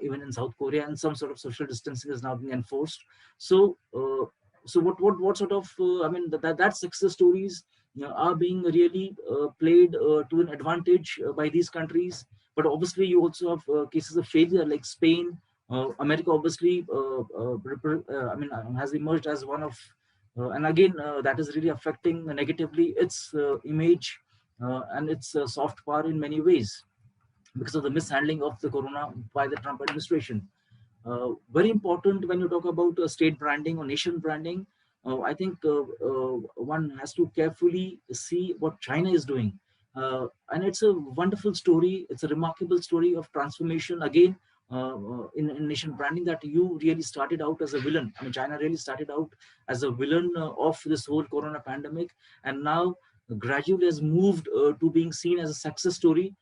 even in South Korea, and some sort of social distancing is now being enforced. So, what sort of that success stories are being really played to an advantage by these countries. But obviously, you also have cases of failure like Spain. America obviously has emerged as one of, and again that is really affecting negatively its image and its soft power in many ways, because of the mishandling of the corona by the Trump administration. Very important when you talk about state branding or nation branding. I think one has to carefully see what China is doing. And it's a wonderful story. It's a remarkable story of transformation. Again, in nation branding, that you really started out as a villain. China really started out as a villain of this whole corona pandemic, and now gradually has moved to being seen as a success story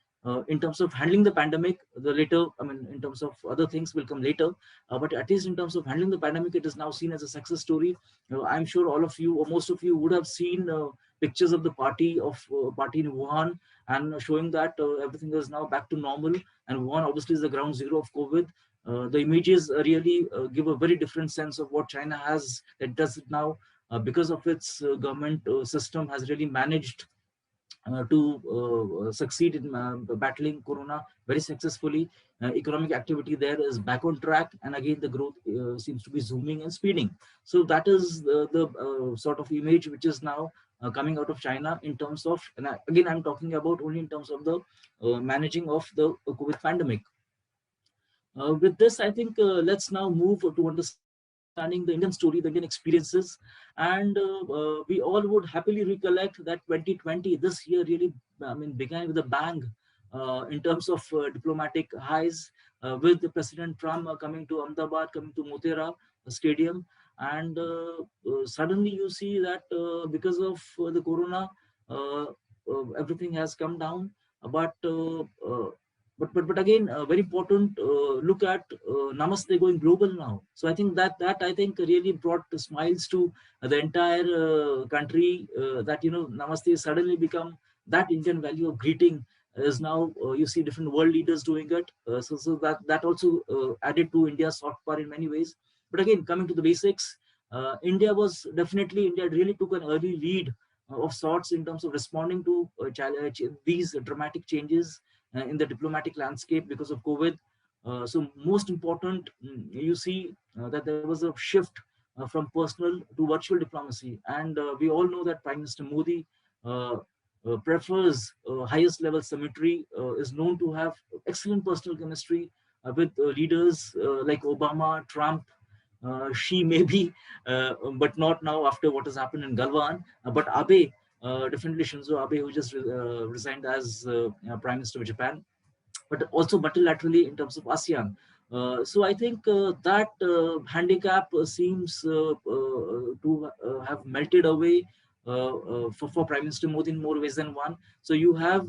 in terms of handling the pandemic. The later, in terms of other things will come later, but at least in terms of handling the pandemic, it is now seen as a success story. I'm sure all of you, or most of you, would have seen pictures of the party in Wuhan, and showing that everything is now back to normal. And Wuhan obviously is the ground zero of COVID. The images really give a very different sense of what China has, that does it now because of its government system, has really managed to succeed in battling corona very successfully. Economic activity there is back on track, and again the growth seems to be zooming and speeding. So that is the sort of image which is now coming out of China in terms of, and again, I'm talking about only in terms of the managing of the COVID pandemic. With this, I think let's now move to understanding the Indian story, the Indian experiences. And we all would happily recollect that 2020, this year really, began with a bang in terms of diplomatic highs, with the President Trump coming to Ahmedabad, coming to Motera Stadium. And suddenly you see that because of the corona, everything has come down. But but again, very important, look at Namaste going global now. So I think that I think really brought smiles to the entire country, that Namaste has suddenly become that Indian value of greeting. Is now you see different world leaders doing it. So that also added to India's soft power in many ways. But again, coming to the basics, India really took an early lead of sorts in terms of responding to these dramatic changes in the diplomatic landscape because of COVID. So most important, you see that there was a shift from personal to virtual diplomacy. And we all know that Prime Minister Modi prefers highest level symmetry, is known to have excellent personal chemistry with leaders like Obama, Trump, she may be, but not now after what has happened in Galwan. But Abe, definitely Shinzo Abe, who just resigned as Prime Minister of Japan, but also multilaterally in terms of ASEAN. So I think that handicap seems to have melted away for Prime Minister Modi in more ways than one. So you have,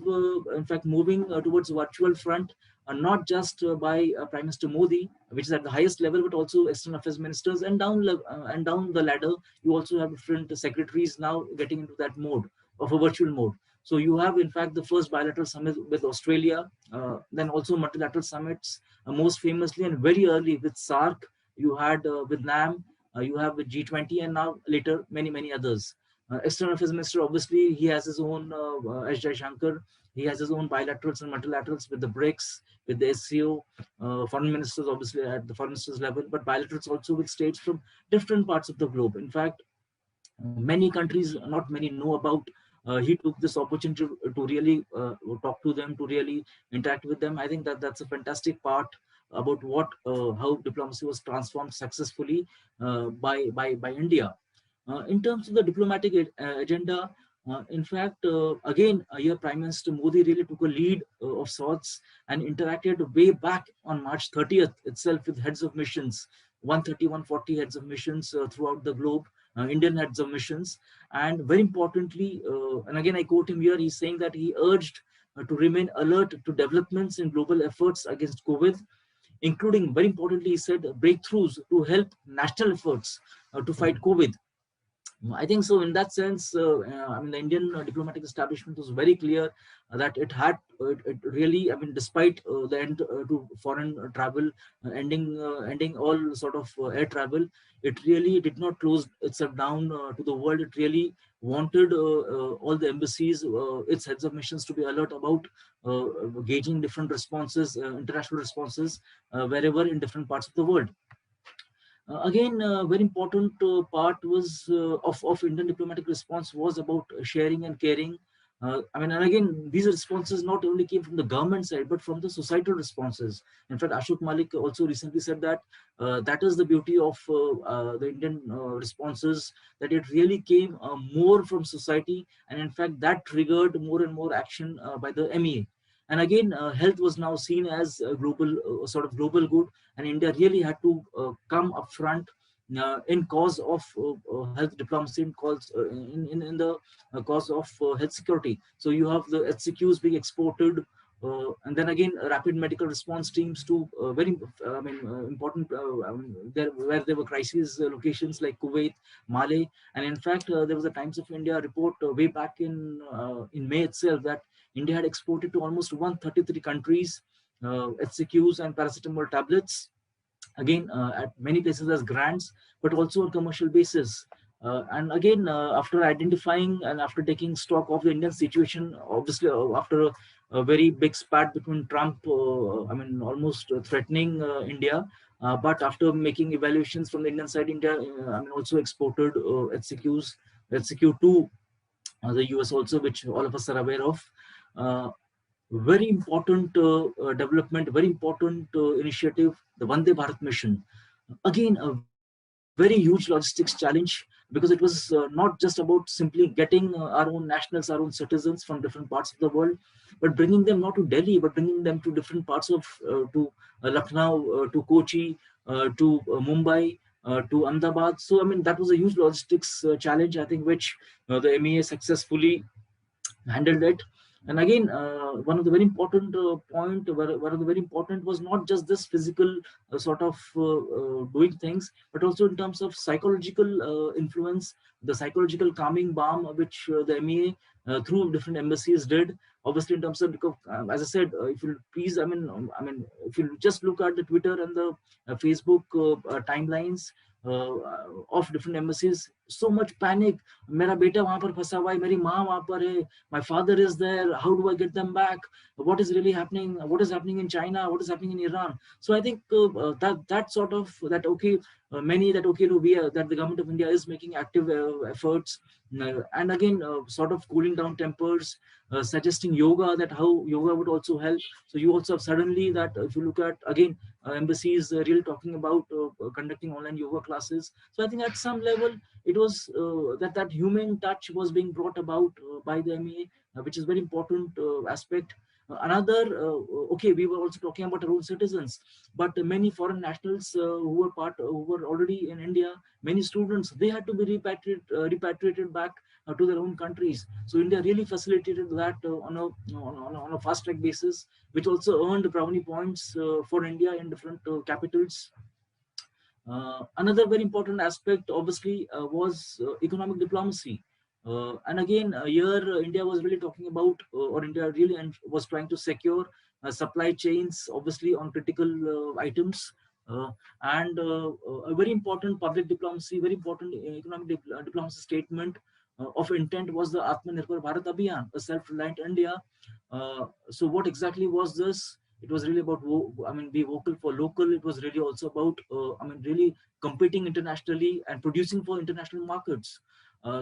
in fact, moving towards virtual front, not just by Prime Minister Modi, which is at the highest level, but also external affairs ministers, and down the ladder, you also have different secretaries now getting into that mode of a virtual mode. So you have, in fact, the first bilateral summit with Australia, then also multilateral summits, most famously and very early with SAARC, you had with NAM, you have with G20, and now later many others. External affairs minister, obviously, he has his own, S. Shankar, he has his own bilaterals and multilaterals with the BRICS, with the SCO, foreign ministers, obviously, at the foreign ministers level, but bilaterals also with states from different parts of the globe. In fact, many countries, not many know about. He took this opportunity to really talk to them, to really interact with them. I think that's a fantastic part about how diplomacy was transformed successfully by India. In terms of the diplomatic agenda, in fact, again, here Prime Minister Modi really took a lead of sorts and interacted way back on March 30th itself with heads of missions, 130, 140 heads of missions throughout the globe, Indian heads of missions. And very importantly, and again, I quote him here, he's saying that he urged to remain alert to developments in global efforts against COVID, including, very importantly, he said, breakthroughs to help national efforts to fight COVID. I think so. In that sense, the Indian diplomatic establishment was very clear that it really, despite the end to foreign travel, ending all sort of air travel, it really did not close itself down to the world. It really wanted all the embassies, its heads of missions, to be alert about gauging different responses, international responses, wherever in different parts of the world. Again, very important part was of Indian diplomatic response was about sharing and caring. And again, these responses not only came from the government side, but from the societal responses. In fact, Ashok Malik also recently said that that is the beauty of the Indian responses, that it really came more from society. And in fact, that triggered more and more action by the MEA. And again, health was now seen as a global, sort of global good, and India really had to come up front in cause of health diplomacy, in the cause of health security. So you have the HCQs being exported, and then again rapid medical response teams to very important where there were crisis locations like Kuwait, Mali. And in fact, there was a Times of India report way back in May itself that India had exported to almost 133 countries HCQs and paracetamol tablets, again at many places as grants, but also on commercial basis. And again, after identifying and after taking stock of the Indian situation, obviously after a very big spat between Trump, almost threatening India, but after making evaluations from the Indian side, India also exported HCQs, HCQ2 the US also, which all of us are aware of. Uh, Very important development, very important initiative, the Vande Bharat mission. Again, a very huge logistics challenge, because it was not just about simply getting our own nationals, our own citizens from different parts of the world, but bringing them not to Delhi, but bringing them to different parts of, to Lucknow, to Kochi, to Mumbai, to Ahmedabad. So, I mean, that was a huge logistics challenge, I think, which the MEA successfully handled it. And again, one of the very important one of the very important was not just this physical doing things, but also in terms of psychological influence, the psychological calming balm which the MEA through different embassies did. Obviously, in terms of, because as I said, if you please, if you just look at the Twitter and the Facebook timelines uh, of different embassies, so much panic. मेरा बेटा वहां पर फंसा हुआ है, मेरी माँ वहां पर है, my father is there, how do I get them back, what is really happening, what is happening in China, what is happening in Iran. So I think that sort of that, okay, many that, okay, no, that the government of India is making active efforts, and again, sort of cooling down tempers, suggesting yoga, that how yoga would also help. So you also have suddenly that, if you look at again, embassies really talking about conducting online yoga classes. So I think at some level it was that human touch was being brought about by the MEA, which is very important aspect. Another, okay, we were also talking about our own citizens, but many foreign nationals who were already in India, many students, they had to be repatriated back to their own countries. So India really facilitated that on a fast track basis, which also earned brownie points for India in different capitals. Another very important aspect, obviously, was economic diplomacy. And again, here India was really talking about, or India really was trying to secure supply chains, obviously, on critical items. Uh, and a very important public diplomacy, very important economic diplomacy statement of intent was the Atmanirbhar Bharat Abhiyan, a self-reliant India. So what exactly was this? It was really about, be vocal for local. It was really also about, really competing internationally and producing for international markets.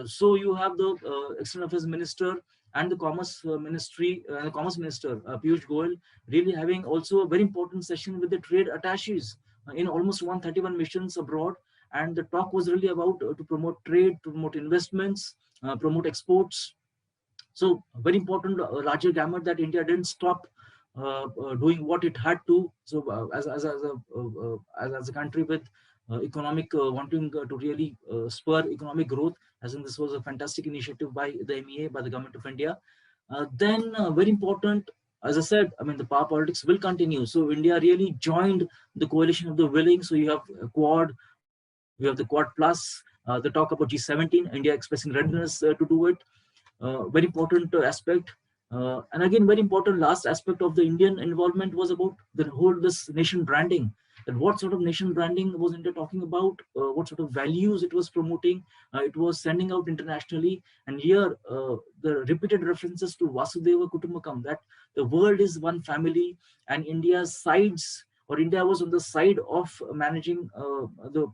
So you have the External Affairs Minister and the Commerce Minister, Piyush Goyal, really having also a very important session with the trade attaches in almost 131 missions abroad. And the talk was really about to promote trade, to promote investments, promote exports. So very important, larger gamut, that India didn't stop doing what it had to. So as a country with economic wanting to really spur economic growth, as in this was a fantastic initiative by the MEA, by the government of India. Then very important, as I said, the power politics will continue. So India really joined the coalition of the willing. So you have Quad, we have the Quad Plus, the talk about G17, India expressing readiness to do it. Very important aspect. And again, very important last aspect of the Indian involvement was about the whole this nation branding. And what sort of nation branding was India talking about? What sort of values it was promoting? It was sending out internationally. And here, the repeated references to Vasudeva Kutumbakam, that the world is one family, and India's sides, or India was on the side of managing the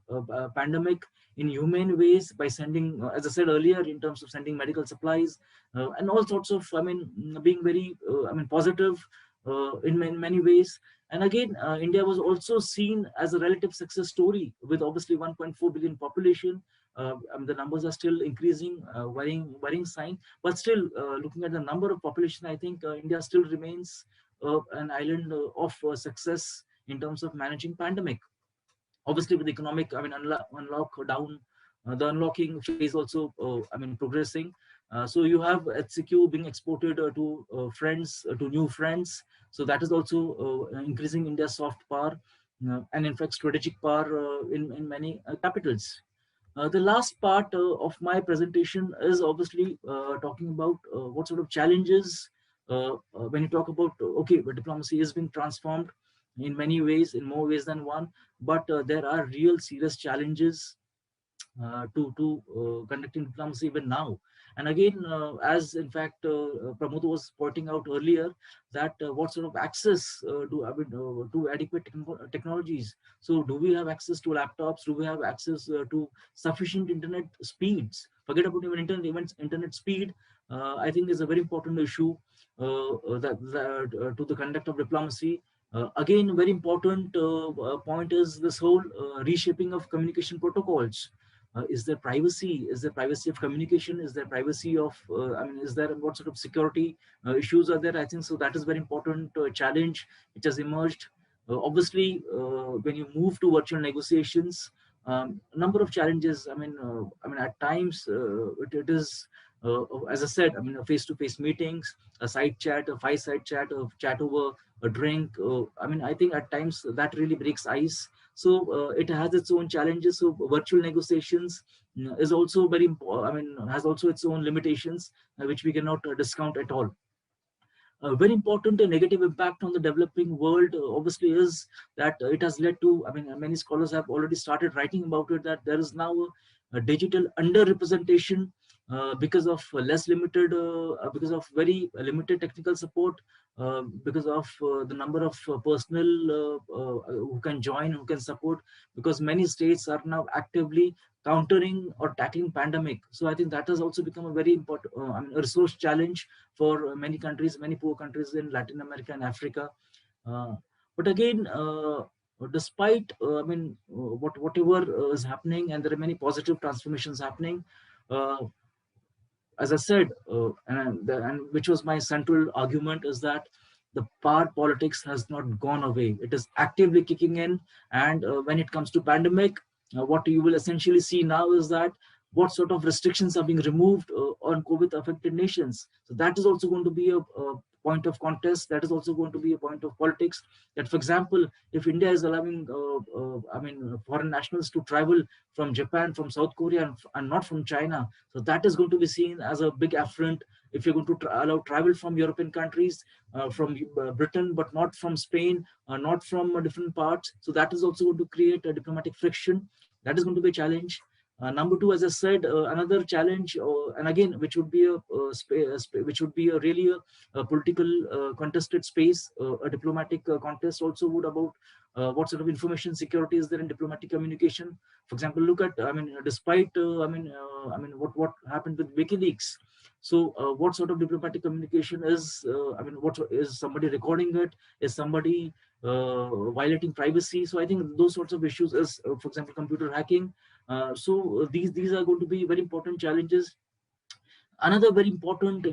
pandemic in humane ways by sending, as I said earlier, in terms of sending medical supplies and all sorts of, being very, positive in many ways. And again, India was also seen as a relative success story with obviously 1.4 billion population. The numbers are still increasing, worrying sign, but still looking at the number of population, I think India still remains an island of success in terms of managing pandemic. Obviously with economic, unlock down, the unlocking phase also, progressing. So you have HCQ being exported to friends, to new friends. So that is also increasing India's soft power, and in fact strategic power in many capitals. The last part of my presentation is obviously talking about what sort of challenges, when you talk about, okay, but diplomacy is being transformed in many ways, in more ways than one, but there are real serious challenges to conducting diplomacy even now. And again, as in fact Pramod was pointing out earlier, that what sort of access to adequate technologies. So do we have access to laptops? Do we have access to sufficient internet speeds? Forget about even internet speed. I think is a very important issue to the conduct of diplomacy. Again, very important point is this whole reshaping of communication protocols. Is there privacy? Is there privacy of communication? Is there privacy of, is there what sort of security issues are there? I think so. That is very important challenge which has emerged. Obviously, when you move to virtual negotiations, a number of challenges. At times it is, as I said, face-to-face meetings, a side chat, a five-side chat, a chat over a drink. I think at times that really breaks ice. So it has its own challenges. So virtual negotiations is also very important. Has also its own limitations, which we cannot discount at all. A very important negative impact on the developing world obviously is that it has led to, many scholars have already started writing about it, that there is now a digital underrepresentation because of because of very limited technical support, because of the number of personnel who can join, who can support, because many states are now actively countering or tackling pandemic. So I think that has also become a very important a resource challenge for many countries, many poor countries in Latin America and Africa. But again, despite whatever is happening, and there are many positive transformations happening, uh, as I said, and which was my central argument, is that the power politics has not gone away. It is actively kicking in. And when it comes to pandemic, what you will essentially see now is that what sort of restrictions are being removed on COVID affected nations. So that is also going to be a point of contest. That is also going to be a point of politics. That, for example, if India is allowing, foreign nationals to travel from Japan, from South Korea, and not from China, so that is going to be seen as a big affront. If you're going to allow travel from European countries, from Britain, but not from Spain, not from different parts, so that is also going to create a diplomatic friction. That is going to be a challenge. Number two, as I said, another challenge, and again, which would be which would be a really a political contested space, a diplomatic contest also would about what sort of information security is there in diplomatic communication. For example, look at, despite, what happened with WikiLeaks. So, what sort of diplomatic communication is? What is somebody recording it? Is somebody violating privacy? So, I think those sorts of issues is, for example, computer hacking. These are going to be very important challenges. Another very important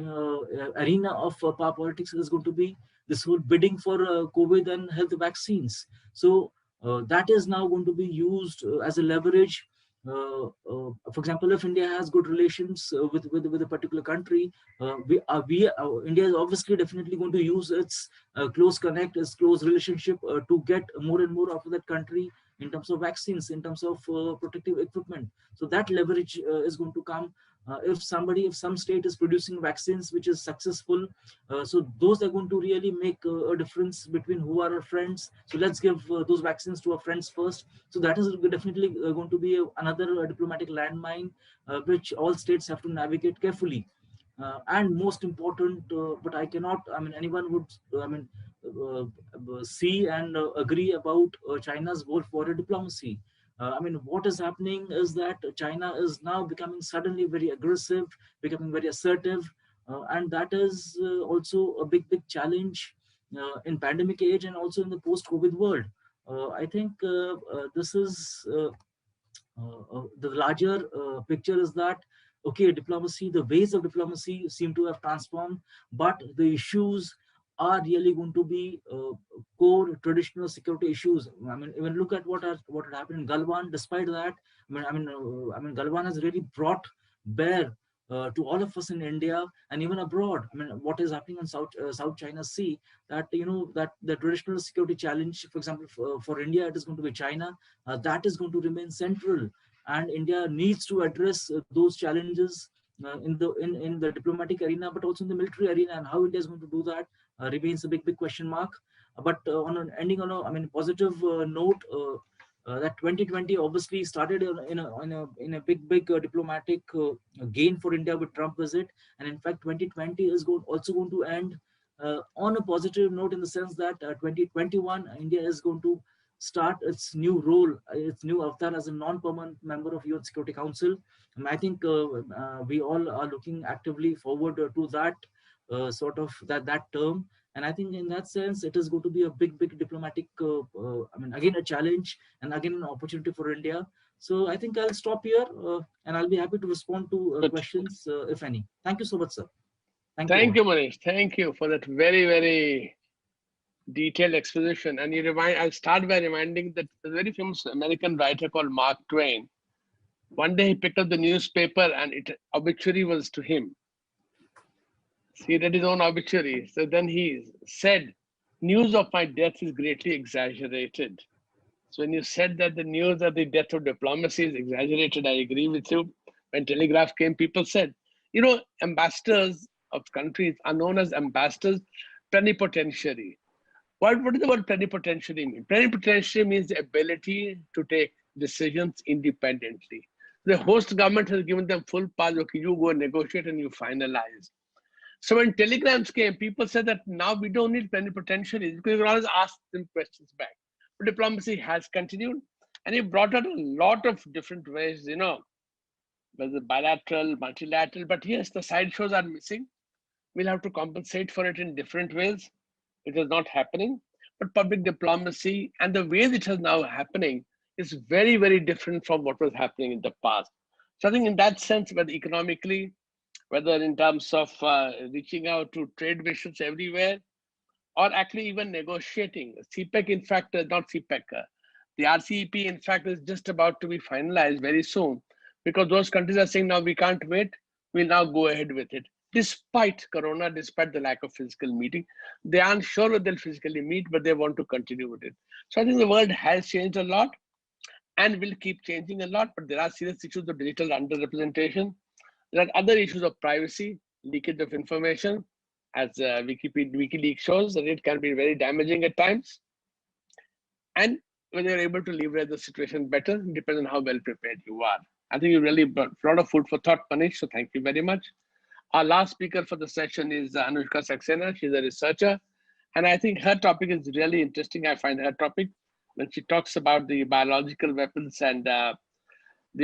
arena of power politics is going to be this whole bidding for COVID and health vaccines. So that is now going to be used as a leverage. For example, if India has good relations with a particular country, India is obviously definitely going to use its close connect, its close relationship to get more and more out of that country in terms of vaccines, in terms of protective equipment. So that leverage is going to come. If some state is producing vaccines which is successful, so those are going to really make a difference between who are our friends. So let's give those vaccines to our friends first. So that is definitely going to be another diplomatic landmine which all states have to navigate carefully. And most important, but I cannot, anyone would, see and agree about China's Gulf border diplomacy. What is happening is that China is now becoming suddenly very aggressive, becoming very assertive, and that is also a big challenge in pandemic age and also in the post-COVID world. I think this is the larger picture is that, okay, diplomacy, the ways of diplomacy seem to have transformed, but the issues are really going to be core traditional security issues. Even look at what had happened in Galwan. Despite that, Galwan has really brought bear to all of us in India and even abroad. What is happening on South China Sea, that that the traditional security challenge, for example, for India, it is going to be China. That is going to remain central, and India needs to address those challenges in the diplomatic arena, but also in the military arena. And how India is going to do that remains a big question mark. But on an ending on a positive note, that 2020 obviously started in a big diplomatic gain for India with Trump visit, and in fact 2020 is also going to end on a positive note, in the sense that 2021 India is going to start its new role, its new avatar as a non-permanent member of UN Security Council. And I think we all are looking actively forward to that sort of that term. And I think in that sense, it is going to be a big diplomatic, I mean, again, a challenge and again, an opportunity for India. So I think I'll stop here and I'll be happy to respond to questions, if any. Thank you so much, sir. Thank you, Manish. Thank you for that very detailed exposition. And I'll start by reminding that the very famous American writer called Mark Twain. One day he picked up the newspaper and obituary was to him. He read his own obituary. So then he said, "News of my death is greatly exaggerated." So when you said that the news of the death of diplomacy is exaggerated, I agree with you. When telegraph came, people said, ambassadors of countries are known as ambassadors plenipotentiary. What does the word plenipotentiary mean? Plenipotentiary means the ability to take decisions independently. The host government has given them full power. Okay, you go negotiate and you finalize. So when telegrams came, people said that now we don't need plenipotentiaries because we can always ask them questions back. But diplomacy has continued, and it brought out a lot of different ways, whether bilateral, multilateral. But yes, the sideshows are missing. We'll have to compensate for it in different ways. It is not happening. But public diplomacy and the ways it is now happening is very different from what was happening in the past. So I think in that sense, whether economically, whether in terms of reaching out to trade missions everywhere, or actually even negotiating. CPEC, in fact, not CPEC, the RCEP, in fact, is just about to be finalized very soon because those countries are saying now we can't wait, we'll now go ahead with it. Despite Corona, despite the lack of physical meeting, they aren't sure whether they'll physically meet, but they want to continue with it. So I think the world has changed a lot and will keep changing a lot, but there are serious issues of digital underrepresentation. There are other issues of privacy, leakage of information, as WikiLeaks shows, that it can be very damaging at times. And when you're able to leverage the situation better, depends on how well prepared you are. I think you really brought a lot of food for thought, Manish, so thank you very much. Our last speaker for the session is Anushka Saxena. She's a researcher. And I think her topic is really interesting. I find her topic when she talks about the biological weapons and the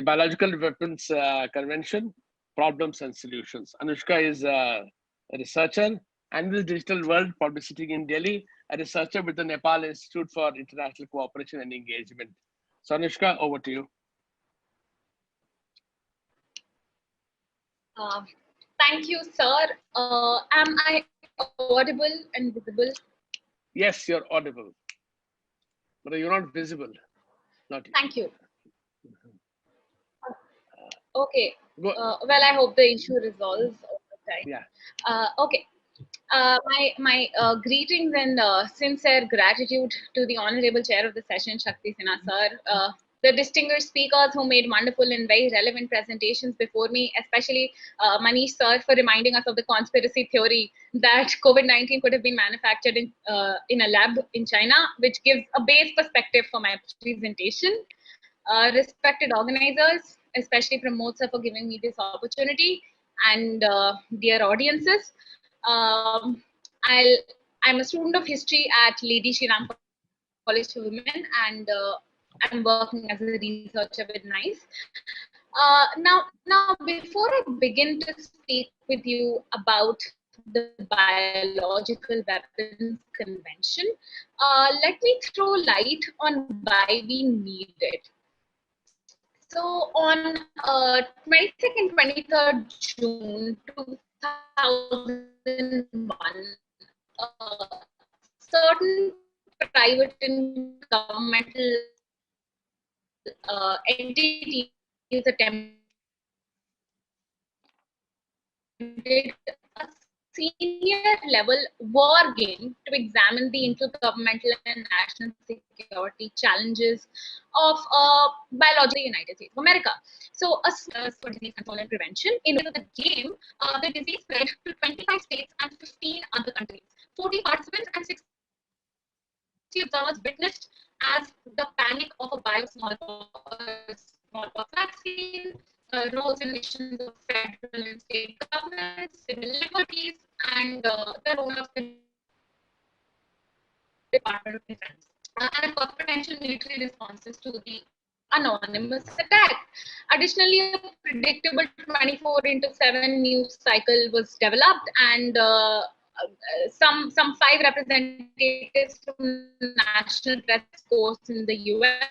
Biological Weapons Convention, problems and solutions. Anushka is a researcher and in the digital world, probably sitting in Delhi, a researcher with the Nepal Institute for International Cooperation and Engagement. So Anushka, over to you. Thank you, sir. Am I audible and visible? Yes, you're audible, but you're not visible. Not yet. Thank you. Okay. Well, I hope the issue resolves over time. Yeah. Okay. My greetings and sincere gratitude to the Honorable Chair of the session, Shakti Sinha sir, the distinguished speakers who made wonderful and very relevant presentations before me, especially Manish sir for reminding us of the conspiracy theory that COVID-19 could have been manufactured in a lab in China, which gives a base perspective for my presentation. Respected organizers, especially Pramod sir for giving me this opportunity, and dear audiences. I'm a student of history at Lady Shri Ram College for Women, and I'm working as a researcher with NICE. Now, before I begin to speak with you about the Biological Weapons Convention, let me throw light on why we need it. So on 22nd, 23rd June 2001, certain private and governmental entities attempted a senior level war game to examine the intergovernmental and national security challenges of biological United States of America. So, for disease control and prevention, in the game, the disease spread to 25 states and 15 other countries. 40 participants and 60 observers witnessed as the panic of a smallpox vaccine rose in missions of federal and state governments, civil liberties, and the role of the Department of Defense. and potential military responses to the anonymous attack. Additionally, a predictable 24/7 news cycle was developed, and some 5 representatives from National Press Corps in the US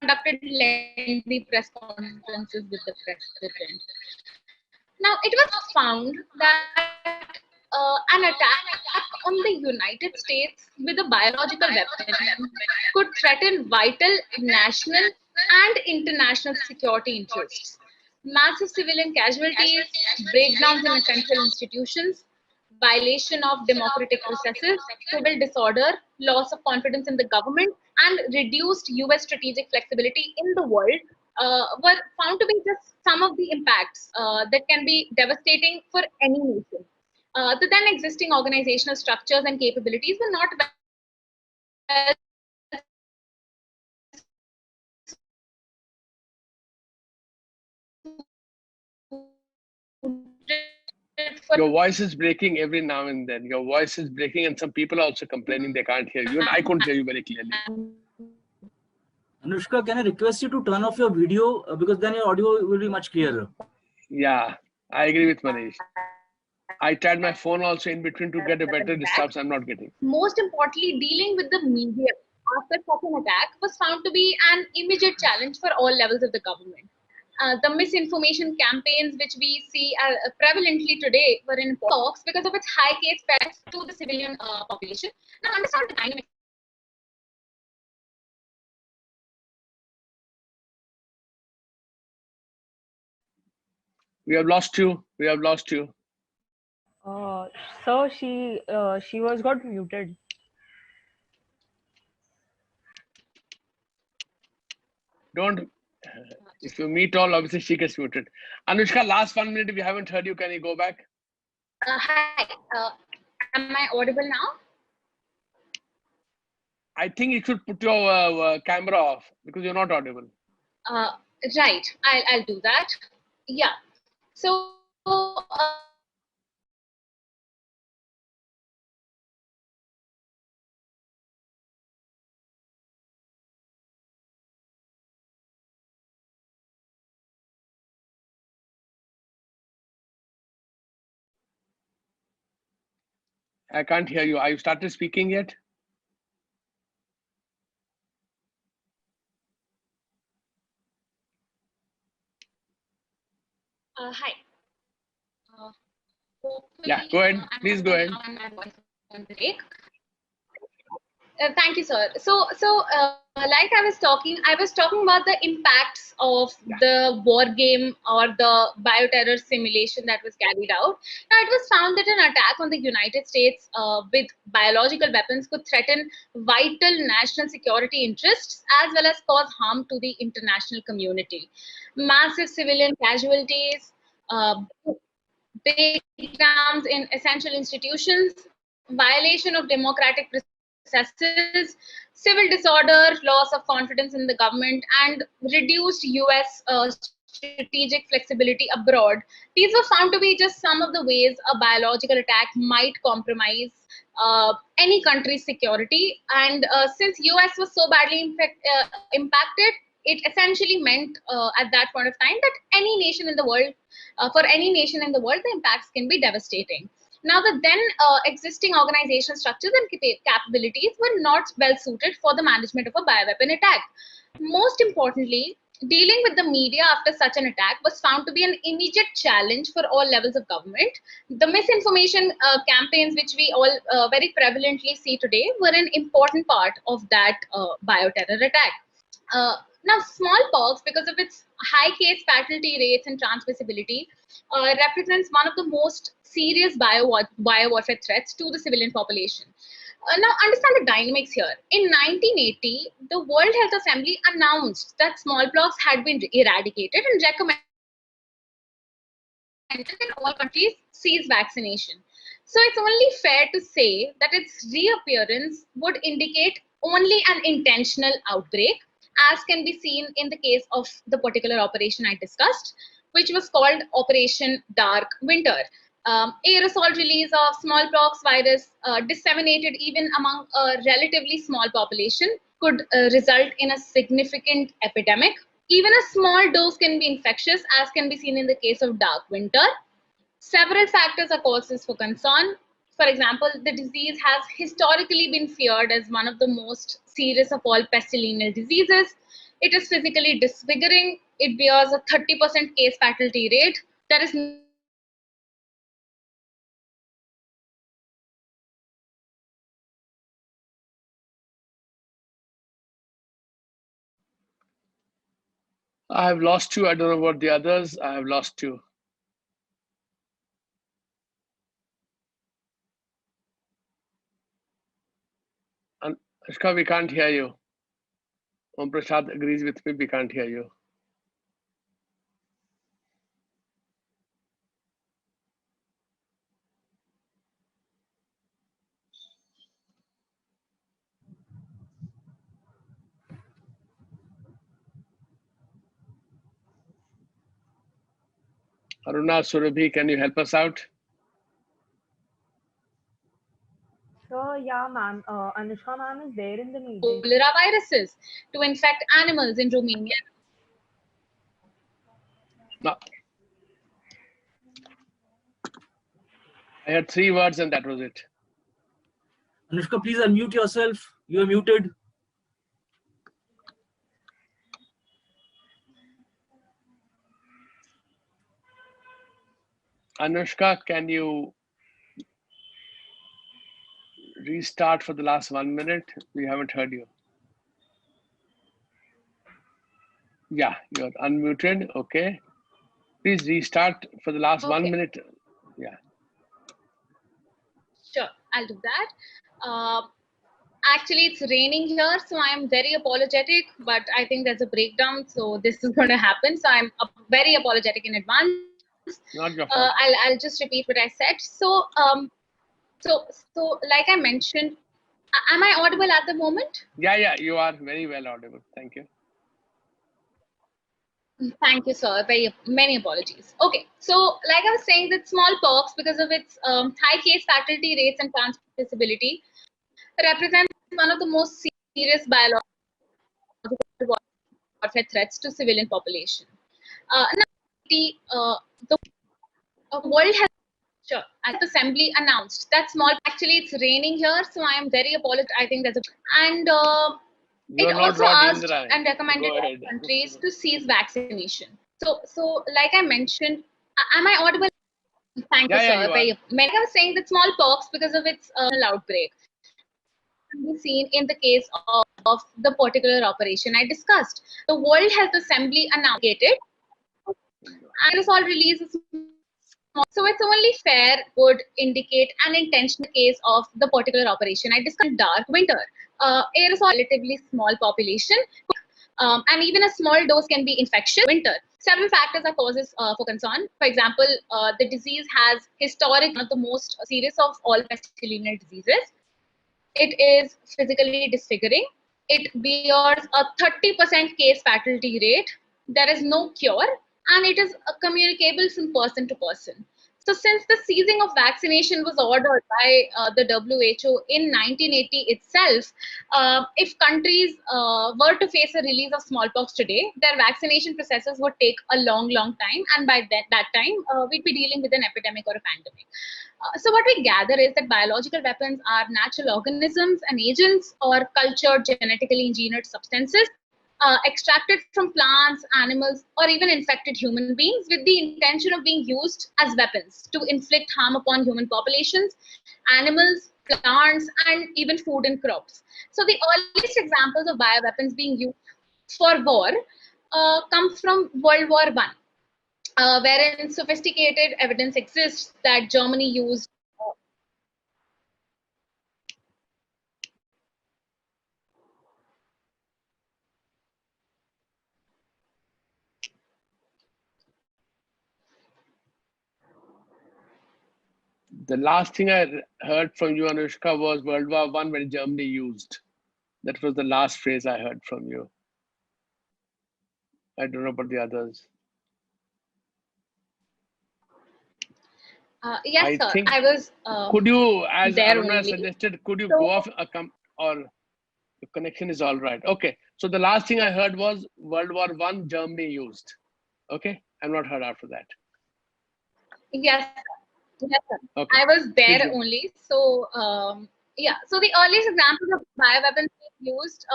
conducted lengthy press conferences with the president. Now, it was found that an attack on the United States with a biological weapon could threaten vital national and international security interests. Massive civilian casualties, breakdowns in essential institutions, violation of democratic processes, civil disorder, loss of confidence in the government, and reduced US strategic flexibility in the world were found to be just some of the impacts that can be devastating for any nation. The then existing organizational structures and capabilities were not well Your voice is breaking every now and then. Your voice is breaking, and some people are also complaining they can't hear you. And I couldn't hear you very clearly. Anushka, can I request you to turn off your video because then your audio will be much clearer. Yeah, I agree with Manish. I tried my phone also in between to get a better distance. I'm not getting. Most importantly, dealing with the media after such an attack was found to be an immediate challenge for all levels of the government. The misinformation campaigns which we see prevalently today were in talks because of its high case threats to the civilian population. Now, understand the dynamics. We have lost you. We have lost you. So she was got muted. Don't. If you meet all, obviously she gets muted. Anushka, last 1 minute. If we haven't heard you, can you go back? Hi, am I audible now? I think you should put your camera off because you're not audible. Right, I'll do that. Yeah. So I can't hear you. Are you started speaking yet? hi. Yeah, go ahead. Please go ahead. Thank you, sir. So, like I was talking about the impacts of the war game or the bioterror simulation that was carried out. Now, it was found that an attack on the United States with biological weapons could threaten vital national security interests as well as cause harm to the international community. Massive civilian casualties, breakdowns in essential institutions, violation of democratic processes, civil disorder, loss of confidence in the government, and reduced US strategic flexibility abroad. These were found to be just some of the ways a biological attack might compromise any country's security. And since US was so badly impacted, it essentially meant at that point of time that any nation in the world, for any nation in the world, the impacts can be devastating. Now, the then existing organizational structures and capabilities were not well suited for the management of a bioweapon attack. Most importantly, dealing with the media after such an attack was found to be an immediate challenge for all levels of government. The misinformation campaigns, which we all very prevalently see today, were an important part of that bioterror attack. Now, smallpox, because of its high case fatality rates and transmissibility, represents one of the most serious biowarfare threats to the civilian population. Now, understand the dynamics here. In 1980, the World Health Assembly announced that smallpox had been eradicated and recommended that all countries cease vaccination. So it's only fair to say that its reappearance would indicate only an intentional outbreak, as can be seen in the case of the particular operation I discussed, which was called Operation Dark Winter. Aerosol release of smallpox virus disseminated even among a relatively small population could result in a significant epidemic. Even a small dose can be infectious, as can be seen in the case of dark winter. Several factors are causes for concern. For example, the disease has historically been feared as one of the most serious of all pestilential diseases. It is physically disfiguring. It bears a 30% case fatality rate. There is I have lost you. I don't know about the others. I have lost you. Anushka, we can't hear you. Omprasad agrees with me. We can't hear you. Aruna, Surabhi, can you help us out? So yeah, ma'am. Anushka ma'am is there in the meeting. cholera viruses to infect animals in Romania. No. I heard 3 words and that was it. Anushka, please unmute yourself. You are muted. Anushka, can you restart for the last 1 minute? We haven't heard you. Yeah, you're unmuted. Okay. Please restart for the last 1 minute. Yeah. Sure, I'll do that. Actually, it's raining here, so I'm very apologetic, but I think there's a breakdown, so this is going to happen. So I'm very apologetic in advance. Not your fault. I'll just repeat what I said. So, so like I mentioned, am I audible at the moment? Yeah, you are very well audible. Thank you. Thank you, sir. Many apologies. Okay, so like I was saying, that smallpox, because of its high case fatality rates and transmissibility, represents one of the most serious biological warfare threats to civilian population. Now, the World Health Assembly announced that small. Actually, it's raining here, so I am very apologetic. I think there's a and it also asked and recommended countries to cease vaccination. So like I mentioned, am I audible? Thank you, sir. I was saying that smallpox, because of its outbreak, can be seen in the case of the particular operation I discussed. The World Health Assembly announced it. Aerosol release is small, so it's only fair would indicate an intentional case of the particular operation I discussed. Dark winter, aerosol relatively small population, and even a small dose can be infectious. Winter. Several factors are causes for concern. For example, the disease has historically one of the most serious of all pestilential diseases. It is physically disfiguring. It bears a 30% case fatality rate. There is no cure, and it is communicable from person to person. So since the ceasing of vaccination was ordered by the WHO in 1980 itself, if countries were to face a release of smallpox today, their vaccination processes would take a long time, and by that time, we'd be dealing with an epidemic or a pandemic. So what we gather is that biological weapons are natural organisms and agents or cultured genetically engineered substances extracted from plants, animals, or even infected human beings with the intention of being used as weapons to inflict harm upon human populations, animals, plants, and even food and crops. So the earliest examples of bioweapons being used for war comes from World War I. Wherein sophisticated evidence exists that Germany used The last thing I heard from you, Anushka, was World War I when Germany used. That was the last phrase I heard from you. I don't know about the others. Yes, I sir. think, I was could you, as there Aruna only. suggested, could you go So off or the connection is all right? Okay. So the last thing I heard was World War One Germany used. Okay. I've not heard after that. yes, yes, sir. Okay. I was Please there go. only. So yeah. So the earliest examples of bioweapons being used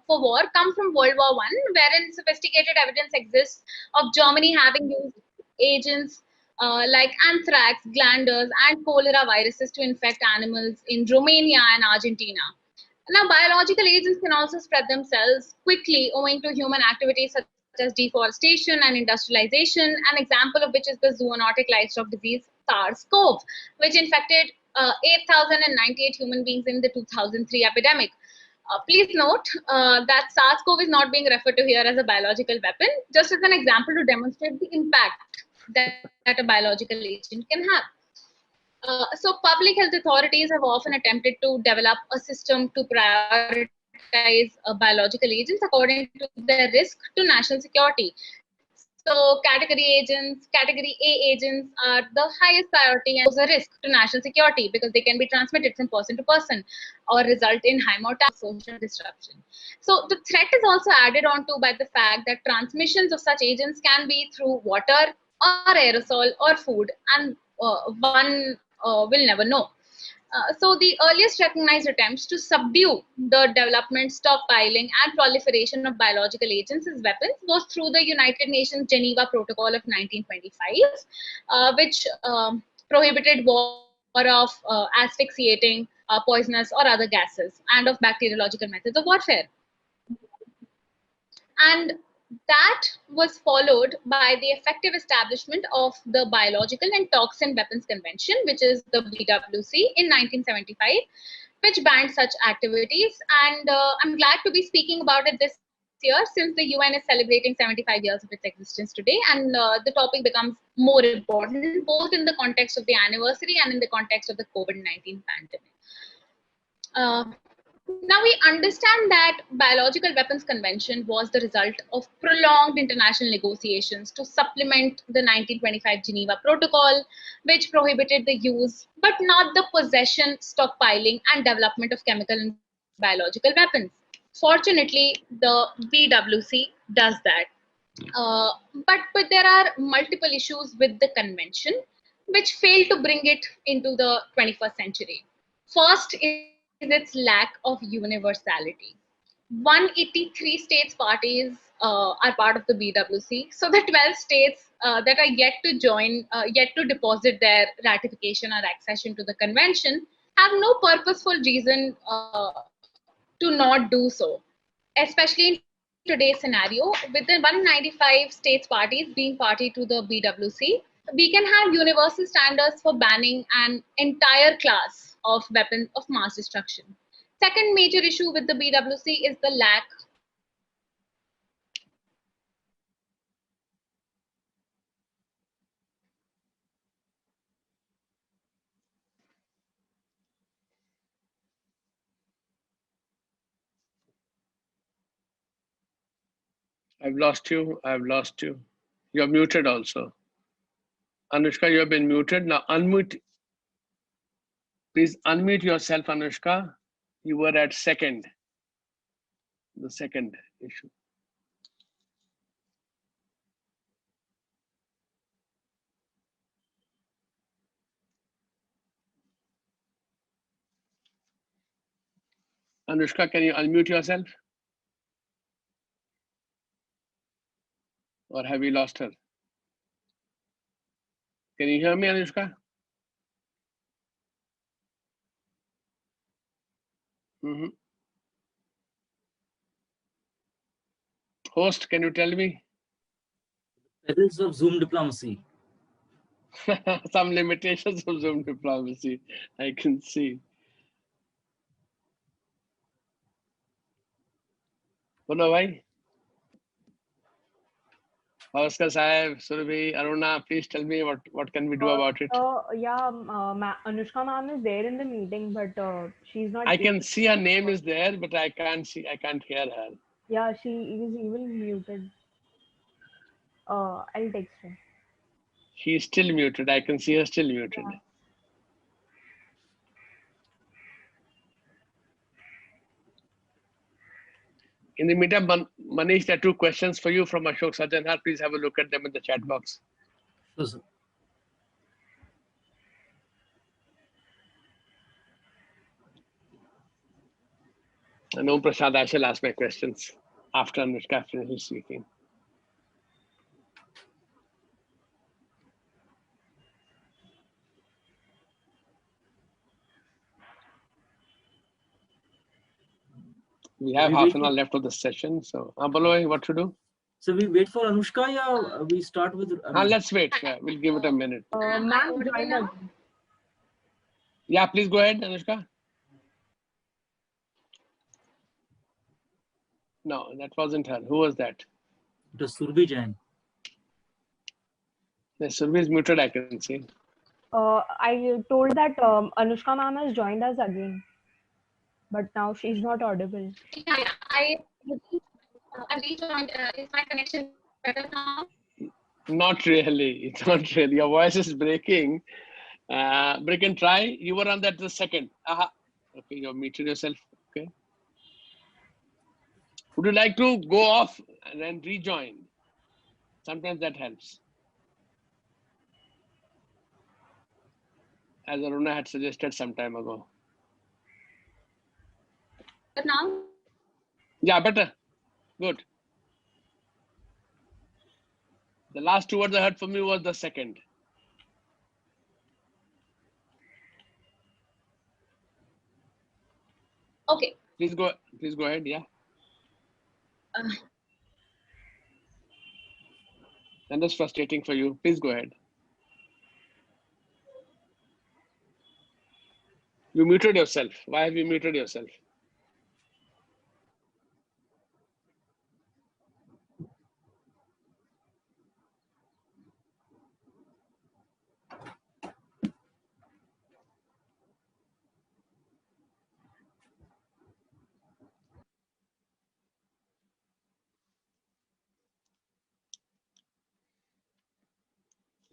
for war come from World War One, wherein sophisticated evidence exists of Germany having used agents like anthrax, glanders, and cholera viruses to infect animals in Romania and Argentina. Now, biological agents can also spread themselves quickly owing to human activities such as deforestation and industrialization, an example of which is the zoonotic livestock disease SARS-CoV, which infected 8,098 human beings in the 2003 epidemic. Please note that SARS-CoV is not being referred to here as a biological weapon, just as an example to demonstrate the impact that a biological agent can have. So public health authorities have often attempted to develop a system to prioritize biological agents according to their risk to national security. So category A agents are the highest priority and pose a risk to national security because they can be transmitted from person to person or result in high mortality or social disruption. So the threat is also added on to by the fact that transmissions of such agents can be through water or aerosol or food, and one will never know. So the earliest recognized attempts to subdue the development, stockpiling, and proliferation of biological agents as weapons was through the United Nations Geneva Protocol of 1925, which prohibited war of asphyxiating, poisonous, or other gases, and of bacteriological methods of warfare. And that was followed by the effective establishment of the Biological and Toxin Weapons Convention, which is the BWC, in 1975, which banned such activities. And I'm glad to be speaking about it this year since the UN is celebrating 75 years of its existence today, and the topic becomes more important both in the context of the anniversary and in the context of the COVID-19 pandemic. Now we understand that Biological Weapons Convention was the result of prolonged international negotiations to supplement the 1925 Geneva Protocol, which prohibited the use but not the possession, stockpiling, and development of chemical and biological weapons. Fortunately, the BWC does that. But there are multiple issues with the convention which fail to bring it into the 21st century. First is its lack of universality. 183 states parties are part of the BWC. So the 12 states that are yet to join, yet to deposit their ratification or accession to the convention have no purposeful reason to not do so. Especially in today's scenario, with the 195 states parties being party to the BWC, we can have universal standards for banning an entire class of weapons of mass destruction. Second major issue with the BWC is the lack of universal accountability. I've lost you. I've lost you. You're muted also. Anushka, you have been muted. Now unmute. Please unmute yourself, Anushka. You were at the second issue. Anushka, can you unmute yourself? Or have we lost her? Can you hear me, Anushka? Mm-hmm. Host, can you tell me? Perils of Zoom diplomacy. Some limitations of Zoom diplomacy, I can see. Bono bhai. Oscar Sahib, Surabhi, Aruna, please tell me what can we do about it? Yeah, Anushka ma'am is there in the meeting, but she's not. I can see her name is there, but I can't hear her. Yeah, she is even muted. I'll text her. She's still muted. I can see her still muted. Yeah. In the meantime, Manish, there are 2 questions for you from Ashok Sajanhar. Please have a look at them in the chat box. Sure, sir. And Omprasad, I shall ask my questions after Anushka finishes speaking. We have half an hour left of the session. So, Bolo, what to do? So we wait for Anushka, or we start with. Let's wait. We'll give it a minute. Ma'am, join us. Yeah, please go ahead, Anushka. No, that wasn't her. Who was that? It was Surbhi Jain. The Surbhi is muted, I can see. I told that Anushka ma'am has joined us again, but now she's not audible. Yeah, I rejoined. Is my connection better now? Not really. It's not really. Your voice is breaking. Break and try. You were on that the second. Aha. Okay, you're muted yourself. Okay. Would you like to go off and then rejoin? Sometimes that helps. As Aruna had suggested some time ago. But now? Yeah, better. Good. The last 2 words I heard from you was the second. Okay. Please go ahead. Yeah. And that's frustrating for you. Please go ahead. You muted yourself. Why have you muted yourself?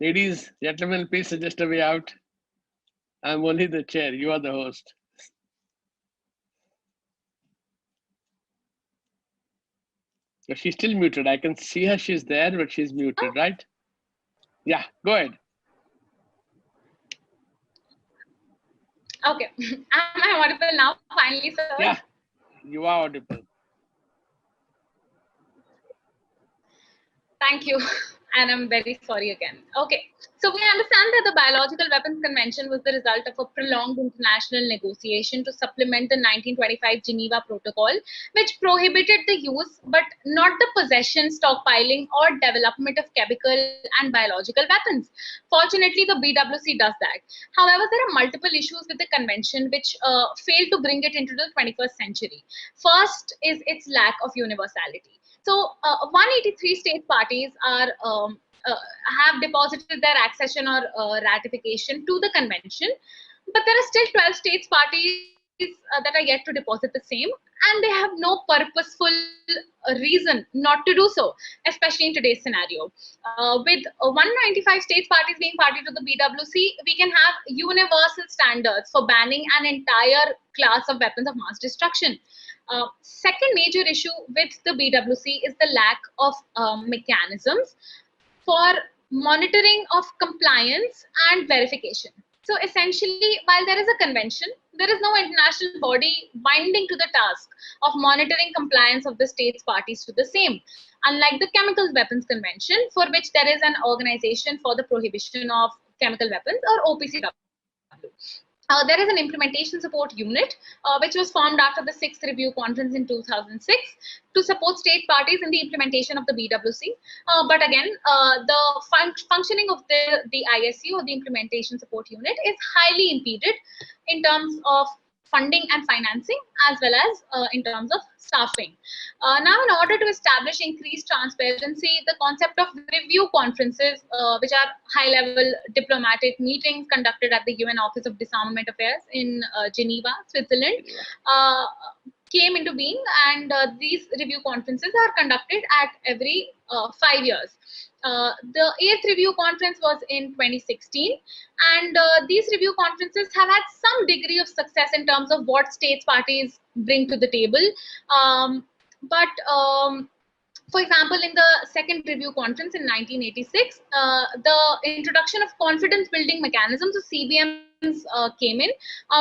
Ladies, gentlemen, please suggest a way out. I'm only the chair. You are the host. But she's still muted. I can see her. She's there, but she's muted, right? Yeah, go ahead. Okay. Am I audible now? Finally, sir. Yeah, you are audible. Thank you. And I'm very sorry again. Okay. So we understand that the Biological Weapons Convention was the result of a prolonged international negotiation to supplement the 1925 Geneva Protocol, which prohibited the use, but not the possession, stockpiling, or development of chemical and biological weapons. Fortunately, the BWC does that. However, there are multiple issues with the convention which failed to bring it into the 21st century. First is its lack of universality. So 183 state parties are have deposited their accession or ratification to the convention, but there are still 12 states parties that are yet to deposit the same, and they have no purposeful reason not to do so, especially in today's scenario. With 195 states parties being party to the BWC, we can have universal standards for banning an entire class of weapons of mass destruction. Second major issue with the BWC is the lack of mechanisms for monitoring of compliance and verification. So essentially, while there is a convention, there is no international body binding to the task of monitoring compliance of the states parties to the same. Unlike the Chemical Weapons Convention, for which there is an organization for the prohibition of chemical weapons, or OPCW. There is an implementation support unit which was formed after the 6th review conference in 2006 to support state parties in the implementation of the BWC. But again, the functioning of the ISU, or the implementation support unit, is highly impeded in terms of funding and financing, as well as in terms of staffing. Now, in order to establish increased transparency, the concept of review conferences, which are high-level diplomatic meetings conducted at the UN Office of Disarmament Affairs in Geneva, Switzerland, came into being, and these review conferences are conducted at every 5 years. The 8th review conference was in 2016, and these review conferences have had some degree of success in terms of what states parties bring to the table. For example, in the second review conference in 1986, the introduction of confidence building mechanisms, or CBMs, came in,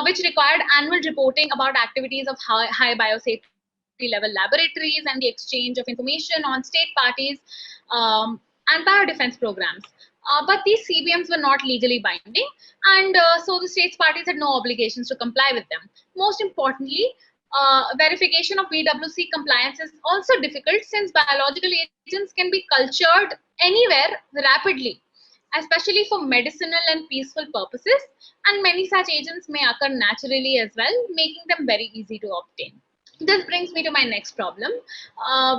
which required annual reporting about activities of high biosafety level laboratories and the exchange of information on state parties and biodefense programs. But these CBMs were not legally binding, and so the states parties had no obligations to comply with them. Most importantly, verification of BWC compliance is also difficult, since biological agents can be cultured anywhere rapidly, especially for medicinal and peaceful purposes, and many such agents may occur naturally as well, making them very easy to obtain. This brings me to my next problem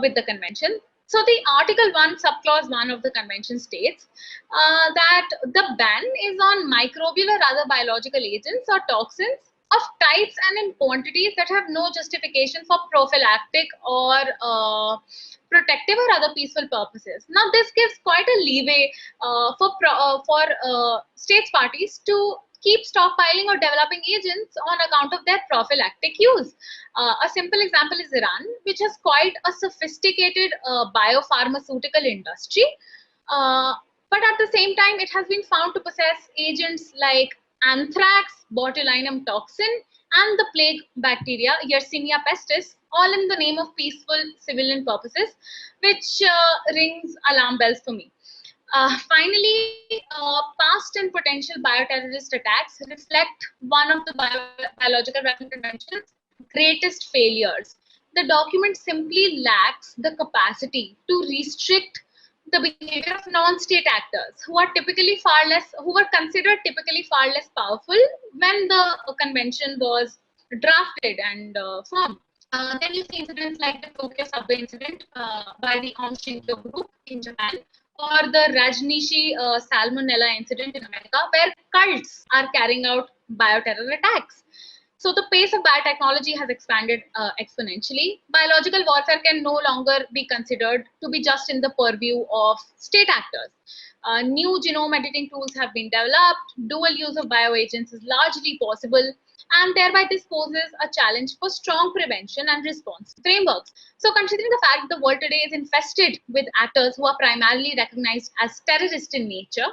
with the convention. So the Article 1, Subclause 1 of the convention states that the ban is on microbial or other biological agents or toxins of types and in quantities that have no justification for prophylactic or protective or other peaceful purposes. Now, this gives quite a leeway for states parties to keep stockpiling or developing agents on account of their prophylactic use. A simple example is Iran, which has quite a sophisticated biopharmaceutical industry. But at the same time, it has been found to possess agents like anthrax, botulinum toxin, and the plague bacteria, Yersinia pestis, all in the name of peaceful civilian purposes, which rings alarm bells for me. Finally, past and potential bioterrorist attacks reflect one of the biological weapon convention's greatest failures. The document simply lacks the capacity to restrict the behavior of non-state actors who are considered typically far less powerful when the convention was drafted and formed. Then you see incidents like the Tokyo subway incident by the Aum Shinrikyo group in Japan, or the Rajneeshi salmonella incident in America, where cults are carrying out bioterror attacks. So the pace of biotechnology has expanded exponentially. Biological warfare can no longer be considered to be just in the purview of state actors. New genome editing tools have been developed. Dual use of bioagents is largely possible, and thereby this poses a challenge for strong prevention and response frameworks. So considering the fact that the world today is infested with actors who are primarily recognized as terrorists in nature,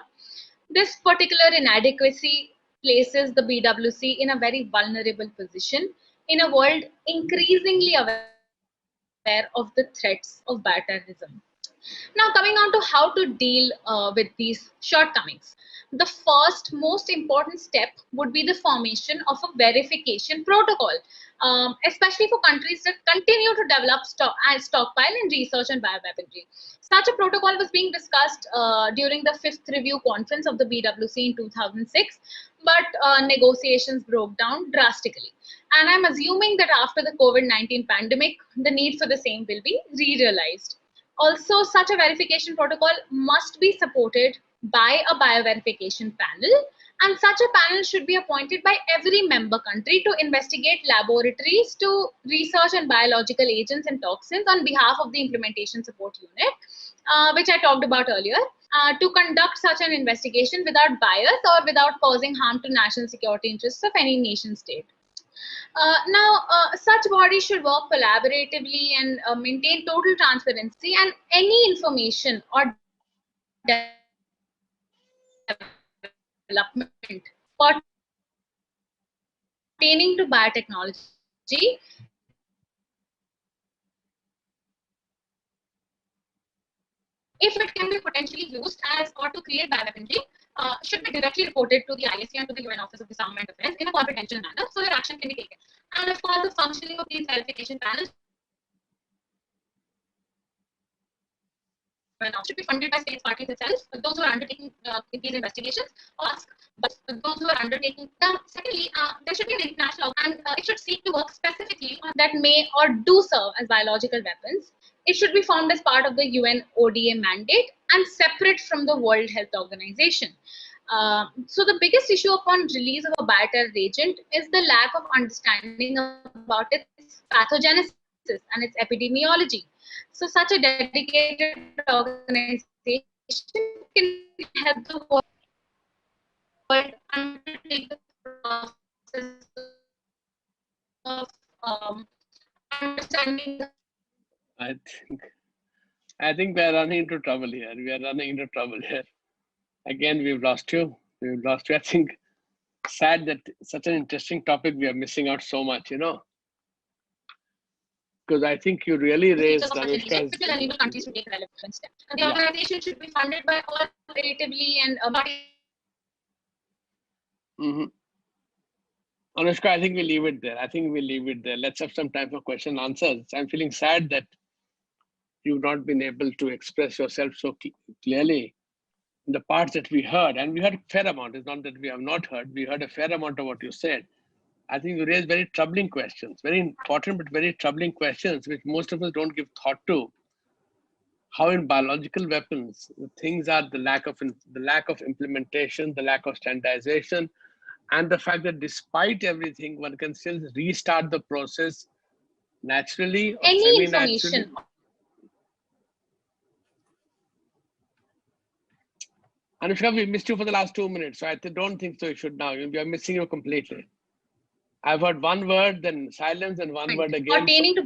this particular inadequacy places the BWC in a very vulnerable position in a world increasingly aware of the threats of bioterrorism. Now, coming on to how to deal with these shortcomings. The first most important step would be the formation of a verification protocol, especially for countries that continue to develop stockpile and research on bioweaponry. Such a protocol was being discussed during the 5th review conference of the BWC in 2006, but negotiations broke down drastically. And I'm assuming that after the COVID-19 pandemic, the need for the same will be re-realized. Also, such a verification protocol must be supported by a bioverification panel, and such a panel should be appointed by every member country to investigate laboratories to research on biological agents and toxins on behalf of the implementation support unit, which I talked about earlier, to conduct such an investigation without bias or without causing harm to national security interests of any nation state. Such bodies should work collaboratively and maintain total transparency, and any information or development pertaining to biotechnology if it can be potentially used as or to create bioweaponry, should be directly reported to the IAC and to the UN Office of Disarmament Affairs in a confidential manner so that action can be taken. And of course, the functioning of these verification panels should be funded by states parties itself, those who are undertaking these investigations, or ask those who are undertaking them. Secondly, there should be an international, and it should seek to work specifically on that may or do serve as biological weapons. It should be formed as part of the UN ODA mandate and separate from the World Health Organization. So the biggest issue upon release of a bioterror agent is the lack of understanding about its pathogenesis and its epidemiology. So such a dedicated organization can help the world undertake the process of understanding the. I think I think we are running into trouble here. We are running into trouble here. Again, we've lost you. We've lost you. I think sad that such an interesting topic we are missing out so much, because I think you really raised Anushka's. It will enable countries to take relevant steps. And the organization should be funded by all relatively and Mhm. Anushka, I think we leave it there. I think we leave it there. Let's have some time for question and answers. I'm feeling sad that you've not been able to express yourself so clearly in the parts that we heard. And we heard a fair amount. It's not that we have not heard. We heard a fair amount of what you said. I think you raised very troubling questions, very important but very troubling questions, which most of us don't give thought to. How in biological weapons, the things are the lack of implementation, the lack of standardization, and the fact that despite everything, one can still restart the process naturally or semi-naturally. Anushka, we missed you for the last 2 minutes, so I don't think so you should now. We are missing you completely. I've heard one word, then silence, and one word again. Pertaining to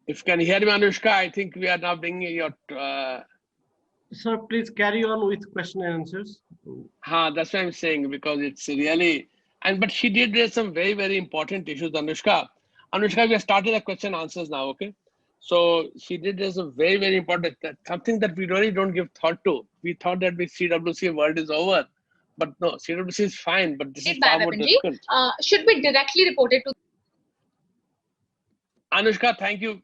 If you can hear me, Anushka, I think we are now bringing your. Sir, please carry on with question and answers. That's what I'm saying, because it's really. But she did raise some very, very important issues, Anushka. Anushka, we have started the question and answers now, okay? So she did raise a very, very important, something that we really don't give thought to. We thought that with CWC world is over, but no, CWC is fine, but this is far more difficult. Should be directly reported to. Anushka, thank you.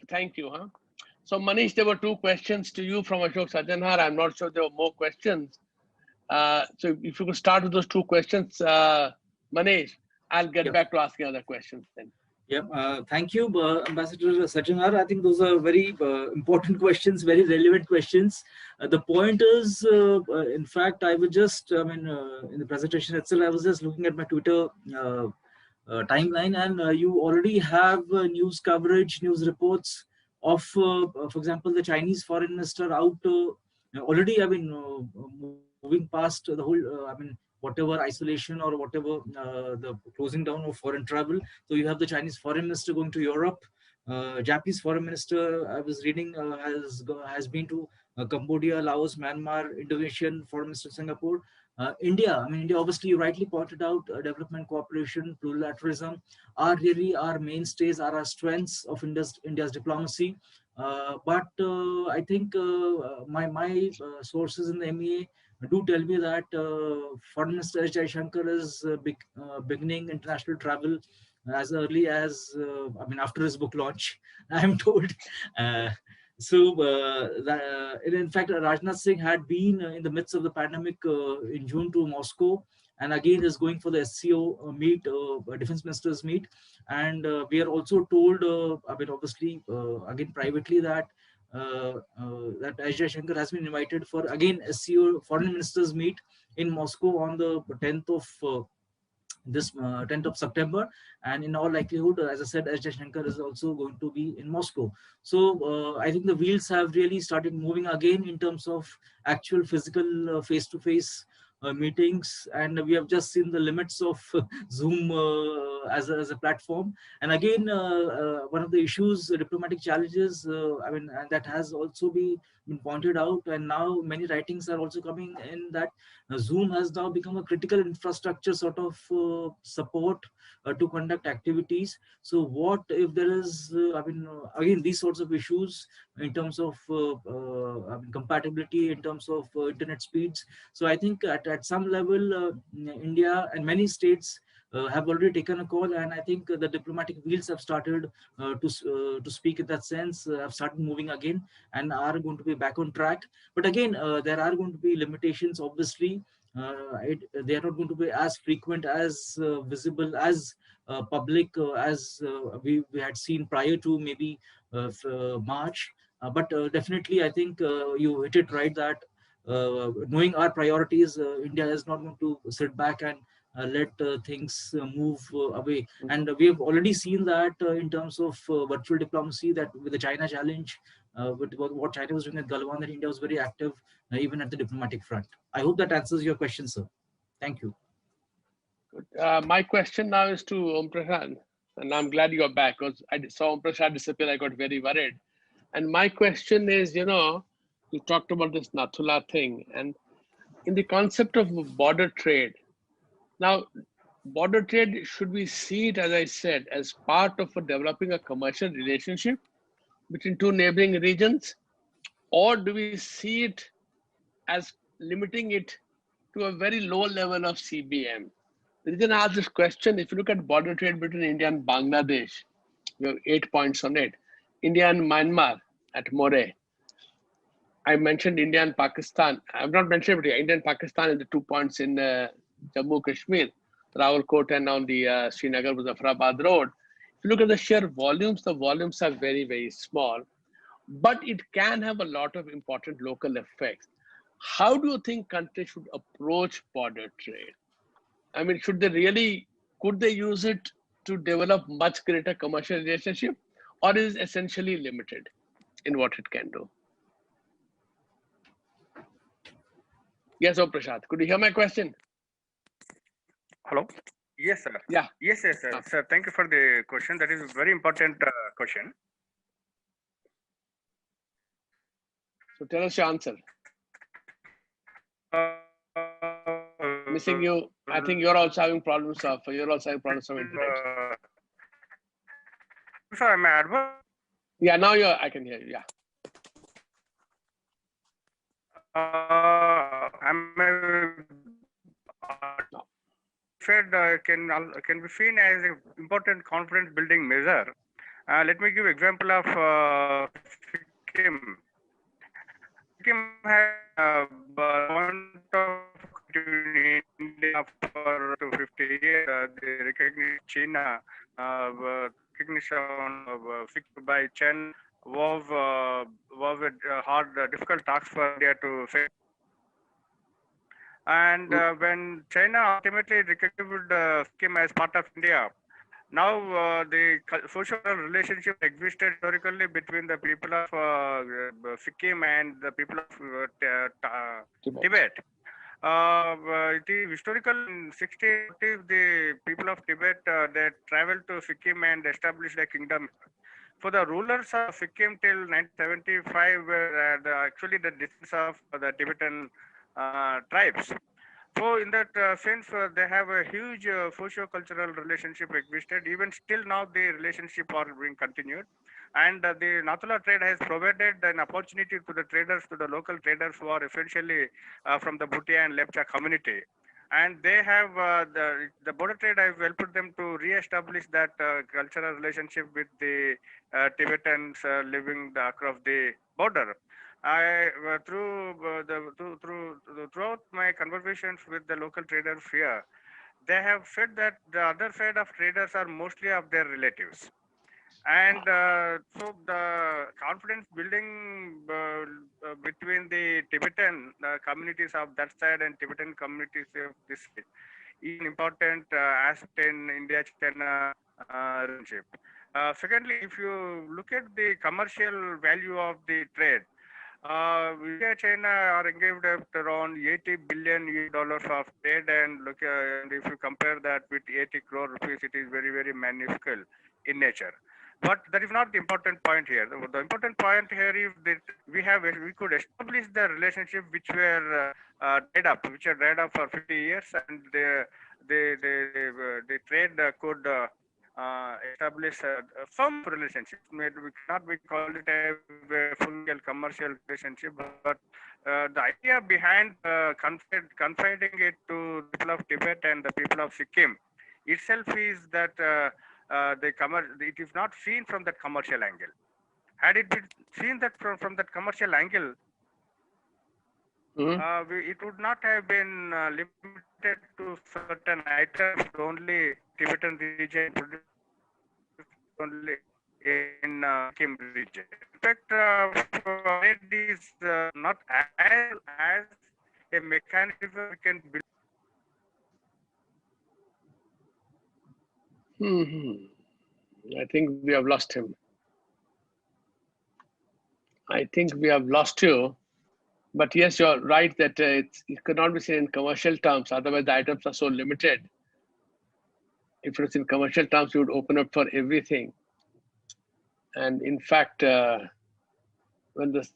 So Manish, there were 2 questions to you from Ashok Sajanhar. I'm not sure there were more questions. So if you could start with those 2 questions, Manish, I'll get back to asking other questions then. Yeah, thank you, Ambassador Sajanhar. I think those are very important questions, very relevant questions. The point is, in fact, I was just, in the presentation itself, I was just looking at my Twitter timeline, and you already have news coverage, news reports of, for example, the Chinese foreign minister out already, moving past the whole, whatever isolation or whatever the closing down of foreign travel. So you have the Chinese foreign minister going to Europe. Japanese foreign minister, I was reading, has been to Cambodia, Laos, Myanmar, Indonesian foreign minister, Singapore. India, India, obviously, you rightly pointed out, development cooperation, plurilateralism are really our mainstays, are our strengths of India's diplomacy. But I think my sources in the MEA do tell me that Foreign Minister S. Jaishankar is beginning international travel as early as, after his book launch, I'm told. In fact, Rajnath Singh had been in the midst of the pandemic in June to Moscow, and again is going for the SCO meet, defense ministers meet. And we are also told, obviously, again privately, that that S. Jaishankar has been invited for again SCO foreign ministers meet in Moscow on the 10th of this 10th of September, and in all likelihood, as I said, S. Jaishankar is also going to be in Moscow. So I think the wheels have really started moving again in terms of actual physical face-to-face meetings, and we have just seen the limits of Zoom as a platform. And again, one of the issues, diplomatic challenges, and that has also been pointed out, and now many writings are also coming in that Zoom has now become a critical infrastructure sort of support to conduct activities. So what if there is, again, these sorts of issues in terms of compatibility, in terms of internet speeds. So I think at some level, India and many states have already taken a call, and I think the diplomatic wheels have started to speak in that sense, have started moving again and are going to be back on track. But again, there are going to be limitations, obviously. They are not going to be as frequent, as visible, as public as we had seen prior to maybe March. But definitely, I think you hit it right that knowing our priorities, India is not going to sit back and let things move away. And we have already seen that in terms of virtual diplomacy, that with the China challenge, with what China was doing at Galwan, that India was very active even at the diplomatic front. I hope that answers your question, sir. Thank you. My question now is to Omprasad, and I'm glad you're back because I saw Omprasad disappear. I got very worried. And my question is, you talked about this Nathula thing, and in the concept of border trade. Now, border trade, should we see it, as I said, as part of developing a commercial relationship between two neighboring regions, or do we see it as limiting it to a very low level of CBM? The reason I ask this question, if you look at border trade between India and Bangladesh, we have 8 points on it. India and Myanmar at More. I mentioned India and Pakistan. I've not mentioned it, India and Pakistan in the 2 points in Jammu Kashmir, Rawalkot, and on the Srinagar Muzaffarabad road. If you look at the sheer volumes, the volumes are very, very small, but it can have a lot of important local effects. How do you think countries should approach border trade? I mean, could they use it to develop much greater commercial relationship, or is it essentially limited in what it can do? Yes, Omprasad, could you hear my question? Hello. Yes, sir. Yeah. Yes, sir. Sir, thank you for the question. That is a very important question. So tell us your answer. Missing you. I think you're also having problems of internet. Sir, am I audible? Yeah, now I can hear you. Yeah. Trade can be seen as an important confidence building measure. Let me give example of Sikkim. Sikkim has bond of India for 50 years. The recognition China, recognition of Sikkim by Chen was a hard, difficult task for India to face. And when China ultimately recognized Sikkim as part of India, now the social relationship existed historically between the people of Sikkim and the people of Tibet. It is historical in 1640s, the people of Tibet they traveled to Sikkim and established a kingdom. For the rulers of Sikkim till 1975 were actually the descendants of the Tibetan tribes. So in that sense, they have a huge socio-cultural relationship existed. Even still now, the relationship are being continued. And the Nathula trade has provided an opportunity to the traders, to the local traders who are essentially from the Bhutia and Lepcha community. And they have, the border trade has helped them to re-establish that cultural relationship with the Tibetans living across the border. I throughout my conversations with the local traders here, they have said that the other side of traders are mostly of their relatives, and so the confidence building between the Tibetan communities of that side and Tibetan communities of this side is an important aspect in India-China relationship. Secondly, if you look at the commercial value of the trade, India China are engaged at around 80 billion US dollars of trade, and and if you compare that with 80 crore rupees, it is very, very minuscule in nature. But that is not the important point here. The important point here is that we could establish the relationship which were which are dried up for 50 years, and the trade could establish some relationship. We cannot be called it a full-scale commercial relationship, but the idea behind confiding it to the people of Tibet and the people of Sikkim itself is that it is not seen from that commercial angle. Had it been seen that from that commercial angle, it would not have been limited to certain items only Tibetan region, only in Sikkim region. In fact, trade is not as a mechanism we can build. I think we have lost him. I think we have lost you. But yes, you're right that it could not be seen in commercial terms. Otherwise, the items are so limited. If it was in commercial terms, you would open up for everything. And in fact, when the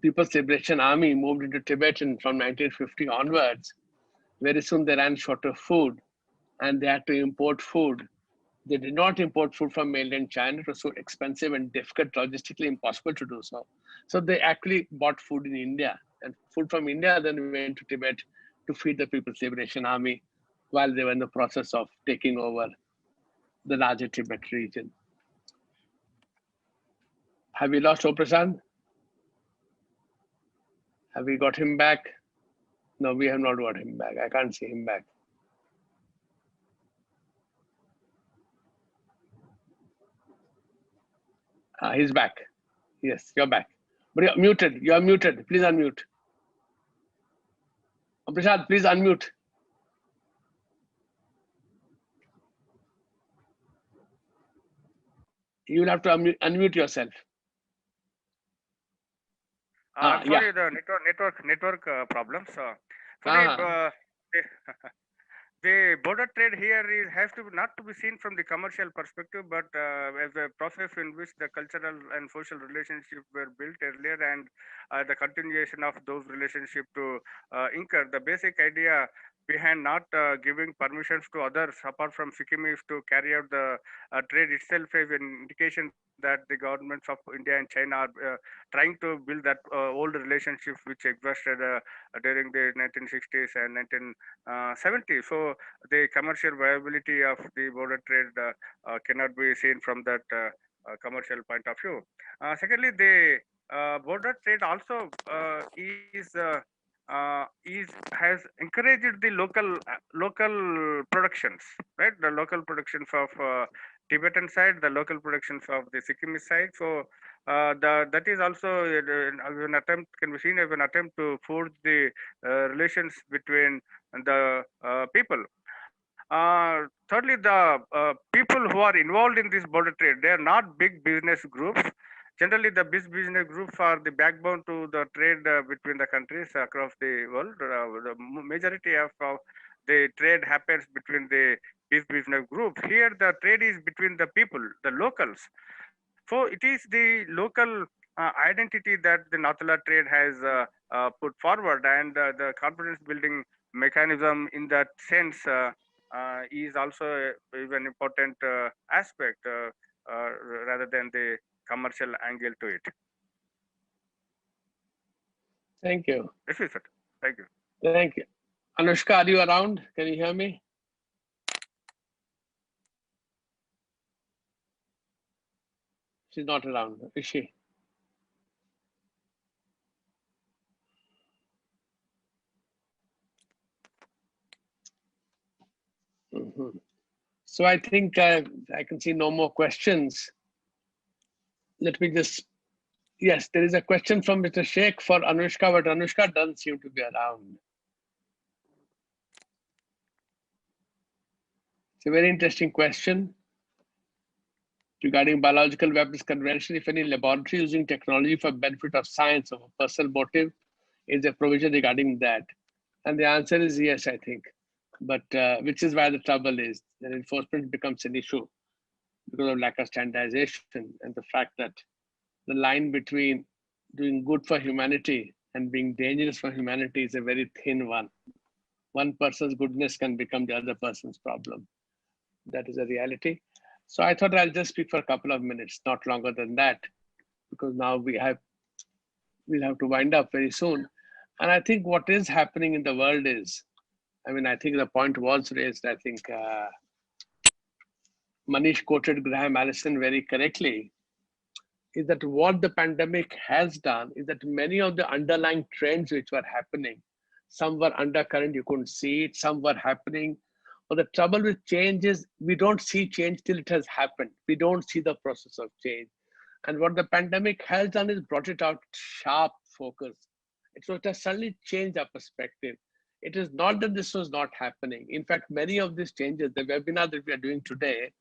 People's Liberation Army moved into Tibet from 1950 onwards, very soon they ran short of food and they had to import food. They did not import food from mainland China. It was so expensive and difficult, logistically impossible to do so. So they actually bought food in India, and food from India then went to Tibet to feed the People's Liberation Army while they were in the process of taking over the larger Tibet region. Have we lost Omprasad? Have we got him back? No, we have not got him back. I can't see him back. He's back. Yes, you're back. But you're muted. You're muted. Please unmute. Omprasad, please unmute. You will have to unmute yourself. I'm sorry, Yeah. the network problems. Sorry, the border trade here has to not to be seen from the commercial perspective, but as a process in which the cultural and social relationships were built earlier, and the continuation of those relationships to incur. The basic idea behind not giving permissions to others apart from Sikkim is to carry out the trade itself is an indication that the governments of India and China are trying to build that old relationships which existed during the 1960s and 1970s. So the commercial viability of the border trade cannot be seen from that commercial point of view. Secondly, the border trade also has encouraged the local productions, right? The local productions of Tibetan side, the local productions of the Sikkim side. So that is also an attempt, can be seen as an attempt to forge the relations between the people. Thirdly, the people who are involved in this border trade, they are not big business groups. Generally, the big business groups are the backbone to the trade between the countries across the world. The majority of the trade happens between the big business groups. Here, the trade is between the people, the locals. So it is the local identity that the Nathula trade has put forward, and the confidence building mechanism in that sense is also an important aspect rather than the commercial angle to it. Thank you. This is it. Thank you. Thank you. Anushka, are you around? Can you hear me? She's not around, is she? So I think I can see no more questions. Let me just, yes, there is a question from Mr. Sheikh for Anushka, but Anushka doesn't seem to be around. It's a very interesting question regarding biological weapons convention. If any laboratory using technology for benefit of science of a personal motive, is a provision regarding that? And the answer is yes, I think. But which is why the trouble is that enforcement becomes an issue because of lack of standardization and the fact that the line between doing good for humanity and being dangerous for humanity is a very thin one. One person's goodness can become the other person's problem. That is a reality. So I thought I'll just speak for a couple of minutes, not longer than that, because now we'll have to wind up very soon. And I think what is happening in the world is, I mean, I think the point was raised, I think Manish quoted Graham Allison very correctly, is that what the pandemic has done is that many of the underlying trends which were happening, some were undercurrent, you couldn't see it, some were happening. But the trouble with change is we don't see change till it has happened. We don't see the process of change. And what the pandemic has done is brought it out sharp focus. So it has suddenly changed our perspective. It is not that this was not happening. In fact, many of these changes, the webinar that we are doing today,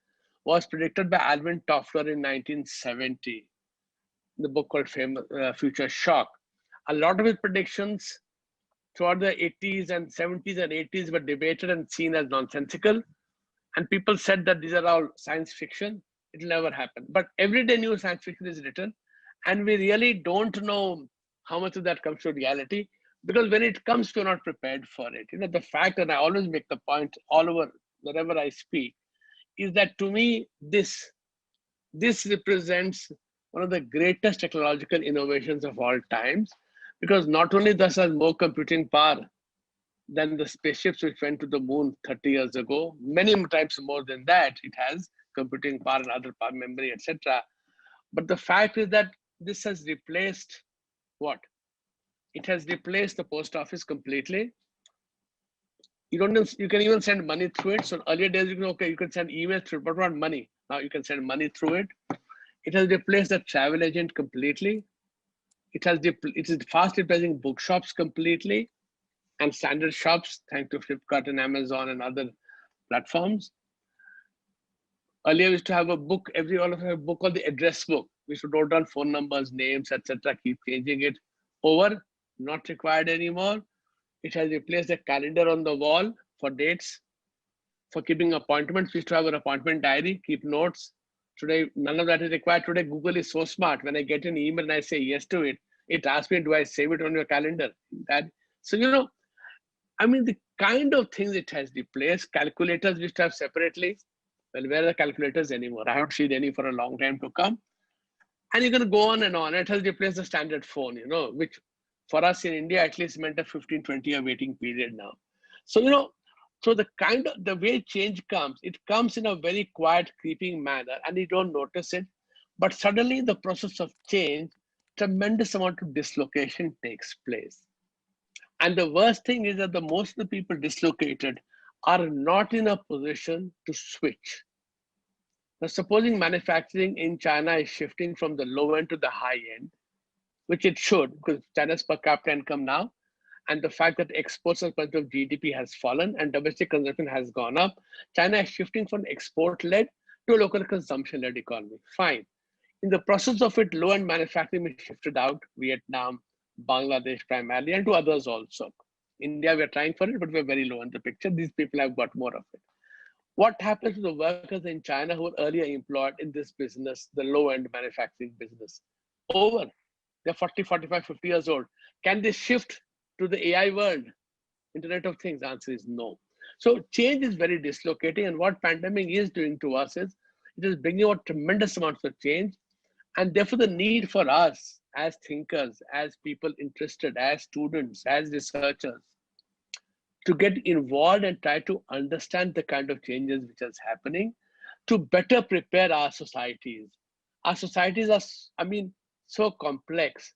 was predicted by Alvin Toffler in 1970, in the book called Future Shock. A lot of his predictions throughout the 80s and 70s and 80s were debated and seen as nonsensical. And people said that these are all science fiction. It will never happen. But every day new science fiction is written. And we really don't know how much of that comes to reality. Because when it comes, we're not prepared for it. You know, the fact, and I always make the point all over, wherever I speak, is that to me, this represents one of the greatest technological innovations of all times, because not only does it have more computing power than the spaceships which went to the moon 30 years ago, many times more than that, it has computing power and other power, memory, etc. But the fact is that this has replaced what? It has replaced the post office completely. You can even send money through it. So earlier days, you can send emails through it, but not money. Now you can send money through it. It has replaced the travel agent completely. It is fast replacing bookshops completely and standard shops, thanks to Flipkart and Amazon and other platforms. Earlier, we used to have a book, all of us have a book called the address book. We used to note down phone numbers, names, etc., keep changing it. Over, not required anymore. It has replaced the calendar on the wall for dates, for keeping appointments. We used to have an appointment diary, keep notes. Today, none of that is required. Today, Google is so smart. When I get an email and I say yes to it, it asks me, do I save it on your calendar? So, I mean, the kind of things it has replaced. Calculators we used to have separately. Well, where are the calculators anymore? I haven't seen any for a long time to come. And you're going to go on and on. It has replaced the standard phone, which for us in India at least meant a 15, 20-year waiting period now. So, so the way change comes, it comes in a very quiet, creeping manner, and you don't notice it. But suddenly, the process of change, tremendous amount of dislocation takes place. And the worst thing is that the most of the people dislocated are not in a position to switch. Now, supposing manufacturing in China is shifting from the low end to the high end, which it should, because China's per capita income now, and the fact that exports as part of GDP has fallen and domestic consumption has gone up, China is shifting from export-led to a local consumption-led economy. Fine. In the process of it, low-end manufacturing is shifted out, Vietnam, Bangladesh primarily, and to others also. India, we're trying for it, but we're very low in the picture. These people have got more of it. What happens to the workers in China who were earlier employed in this business, the low-end manufacturing business? Over. They're 40, 45, 50 years old. Can they shift to the AI world, Internet of Things? The answer is no. So change is very dislocating, and what pandemic is doing to us is it is bringing out tremendous amounts of change, and therefore the need for us as thinkers, as people interested, as students, as researchers, to get involved and try to understand the kind of changes which is happening to better prepare our societies. Our societies are, so complex.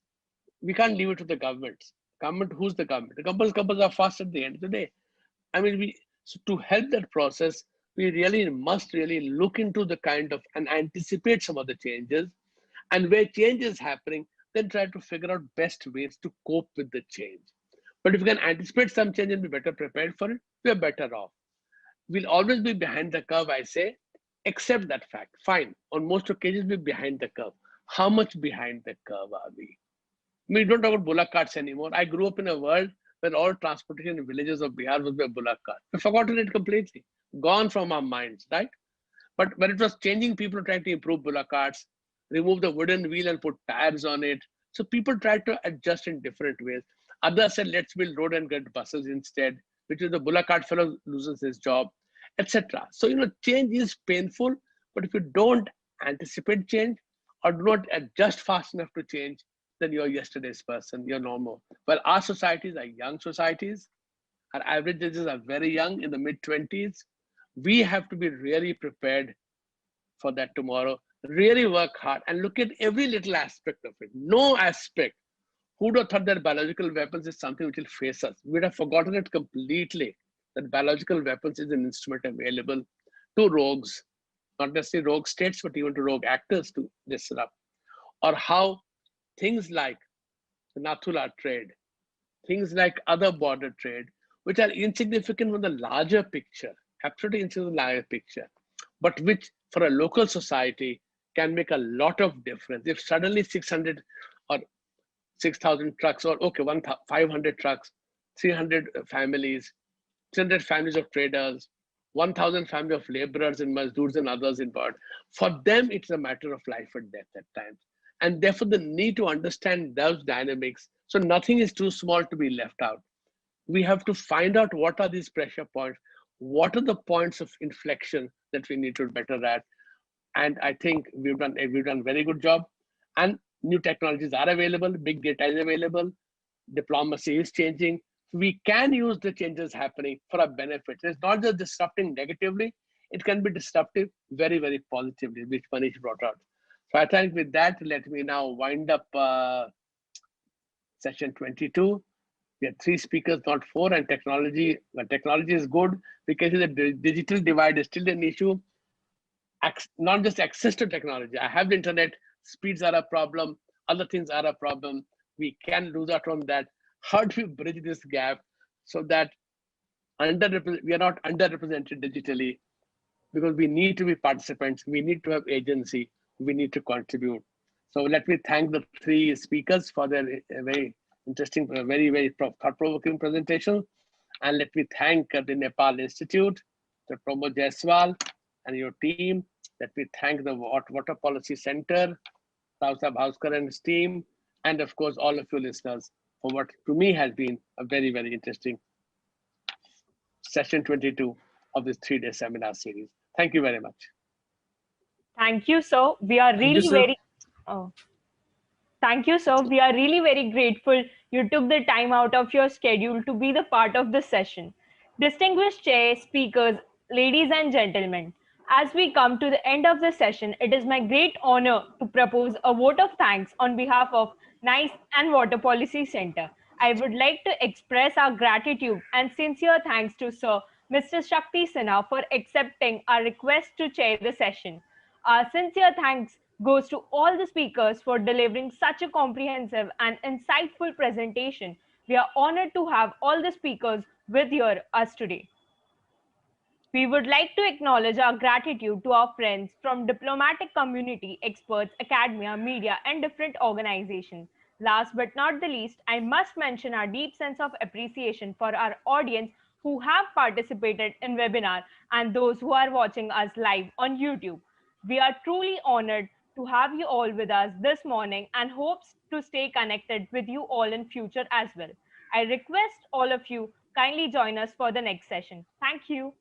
We can't leave it to the governments. Government, who's the government? The governments are fast at the end of the day. So to help that process, we really must look into the kind of and anticipate some of the changes, and where change is happening, then try to figure out best ways to cope with the change. But if we can anticipate some change and be better prepared for it, we're better off. We'll always be behind the curve, I say, accept that fact. Fine. On most occasions, we're behind the curve. How much behind the curve are we? We don't talk about bullock carts anymore. I grew up in a world where all transportation in villages of Bihar was by bullock cart. We've forgotten it completely. Gone from our minds, right? But when it was changing, people were trying to improve bullock carts, remove the wooden wheel and put tires on it. So people tried to adjust in different ways. Others said, let's build road and get buses instead, which is the bullock cart fellow loses his job, etc. So, change is painful, but if you don't anticipate change or do not adjust fast enough to change, then you're yesterday's person, you're normal. Well, our societies are young societies. Our average ages are very young, in the mid-20s. We have to be really prepared for that tomorrow. Really work hard and look at every little aspect of it. No aspect. Who would have thought that biological weapons is something which will face us? We'd have forgotten it completely, that biological weapons is an instrument available to rogues, not necessarily rogue states, but even to rogue actors to disrupt. or how things like the Nathula trade, things like other border trade, which are insignificant from the larger picture, absolutely insignificant larger picture, but which for a local society can make a lot of difference. If suddenly 600 or 6,000 trucks, or okay, 500 trucks, 300 families, 300 families of traders, 1,000 families of laborers and mazdoors and others involved. For them, it's a matter of life or death at times. And therefore, the need to understand those dynamics. So nothing is too small to be left out. We have to find out what are these pressure points, what are the points of inflection that we need to be better at. And I think we've done a very good job. And new technologies are available, big data is available, diplomacy is changing. We can use the changes happening for our benefit. It's not just disrupting negatively, it can be disruptive very, very positively, which Manish brought out. So I think with that, let me now wind up session 22. We have 3 speakers, not 4, and technology. Well, technology is good because the digital divide is still an issue. Not just access to technology. I have the internet, speeds are a problem, other things are a problem. We can lose out on that. How do we bridge this gap so that we are not underrepresented digitally? Because we need to be participants, we need to have agency, we need to contribute. So let me thank the 3 speakers for their very interesting, very, very thought-provoking presentation. And let me thank the Nepal Institute, the Pramod Jaiswal and your team. Let me thank the Water Policy Center, Rausa Bhaskar and his team, and of course, all of you listeners for what to me has been a very, very interesting session 22 of this 3-day seminar series. Thank you very much. Thank you, sir. We are Thank you, really sir. very. Oh. Thank you, sir. We are really very grateful you took the time out of your schedule to be the part of this session. Distinguished chair, speakers, ladies and gentlemen, as we come to the end of the session, it is my great honor to propose a vote of thanks on behalf of NICE and Water Policy Center. I would like to express our gratitude and sincere thanks to Sir Mr. Shakti Sinha for accepting our request to chair the session. Our sincere thanks goes to all the speakers for delivering such a comprehensive and insightful presentation. We are honored to have all the speakers with us today. We would like to acknowledge our gratitude to our friends from diplomatic community, experts, academia, media, and different organizations. Last but not the least, I must mention our deep sense of appreciation for our audience who have participated in webinar and those who are watching us live on YouTube. We are truly honored to have you all with us this morning and hopes to stay connected with you all in future as well. I request all of you kindly join us for the next session. Thank you.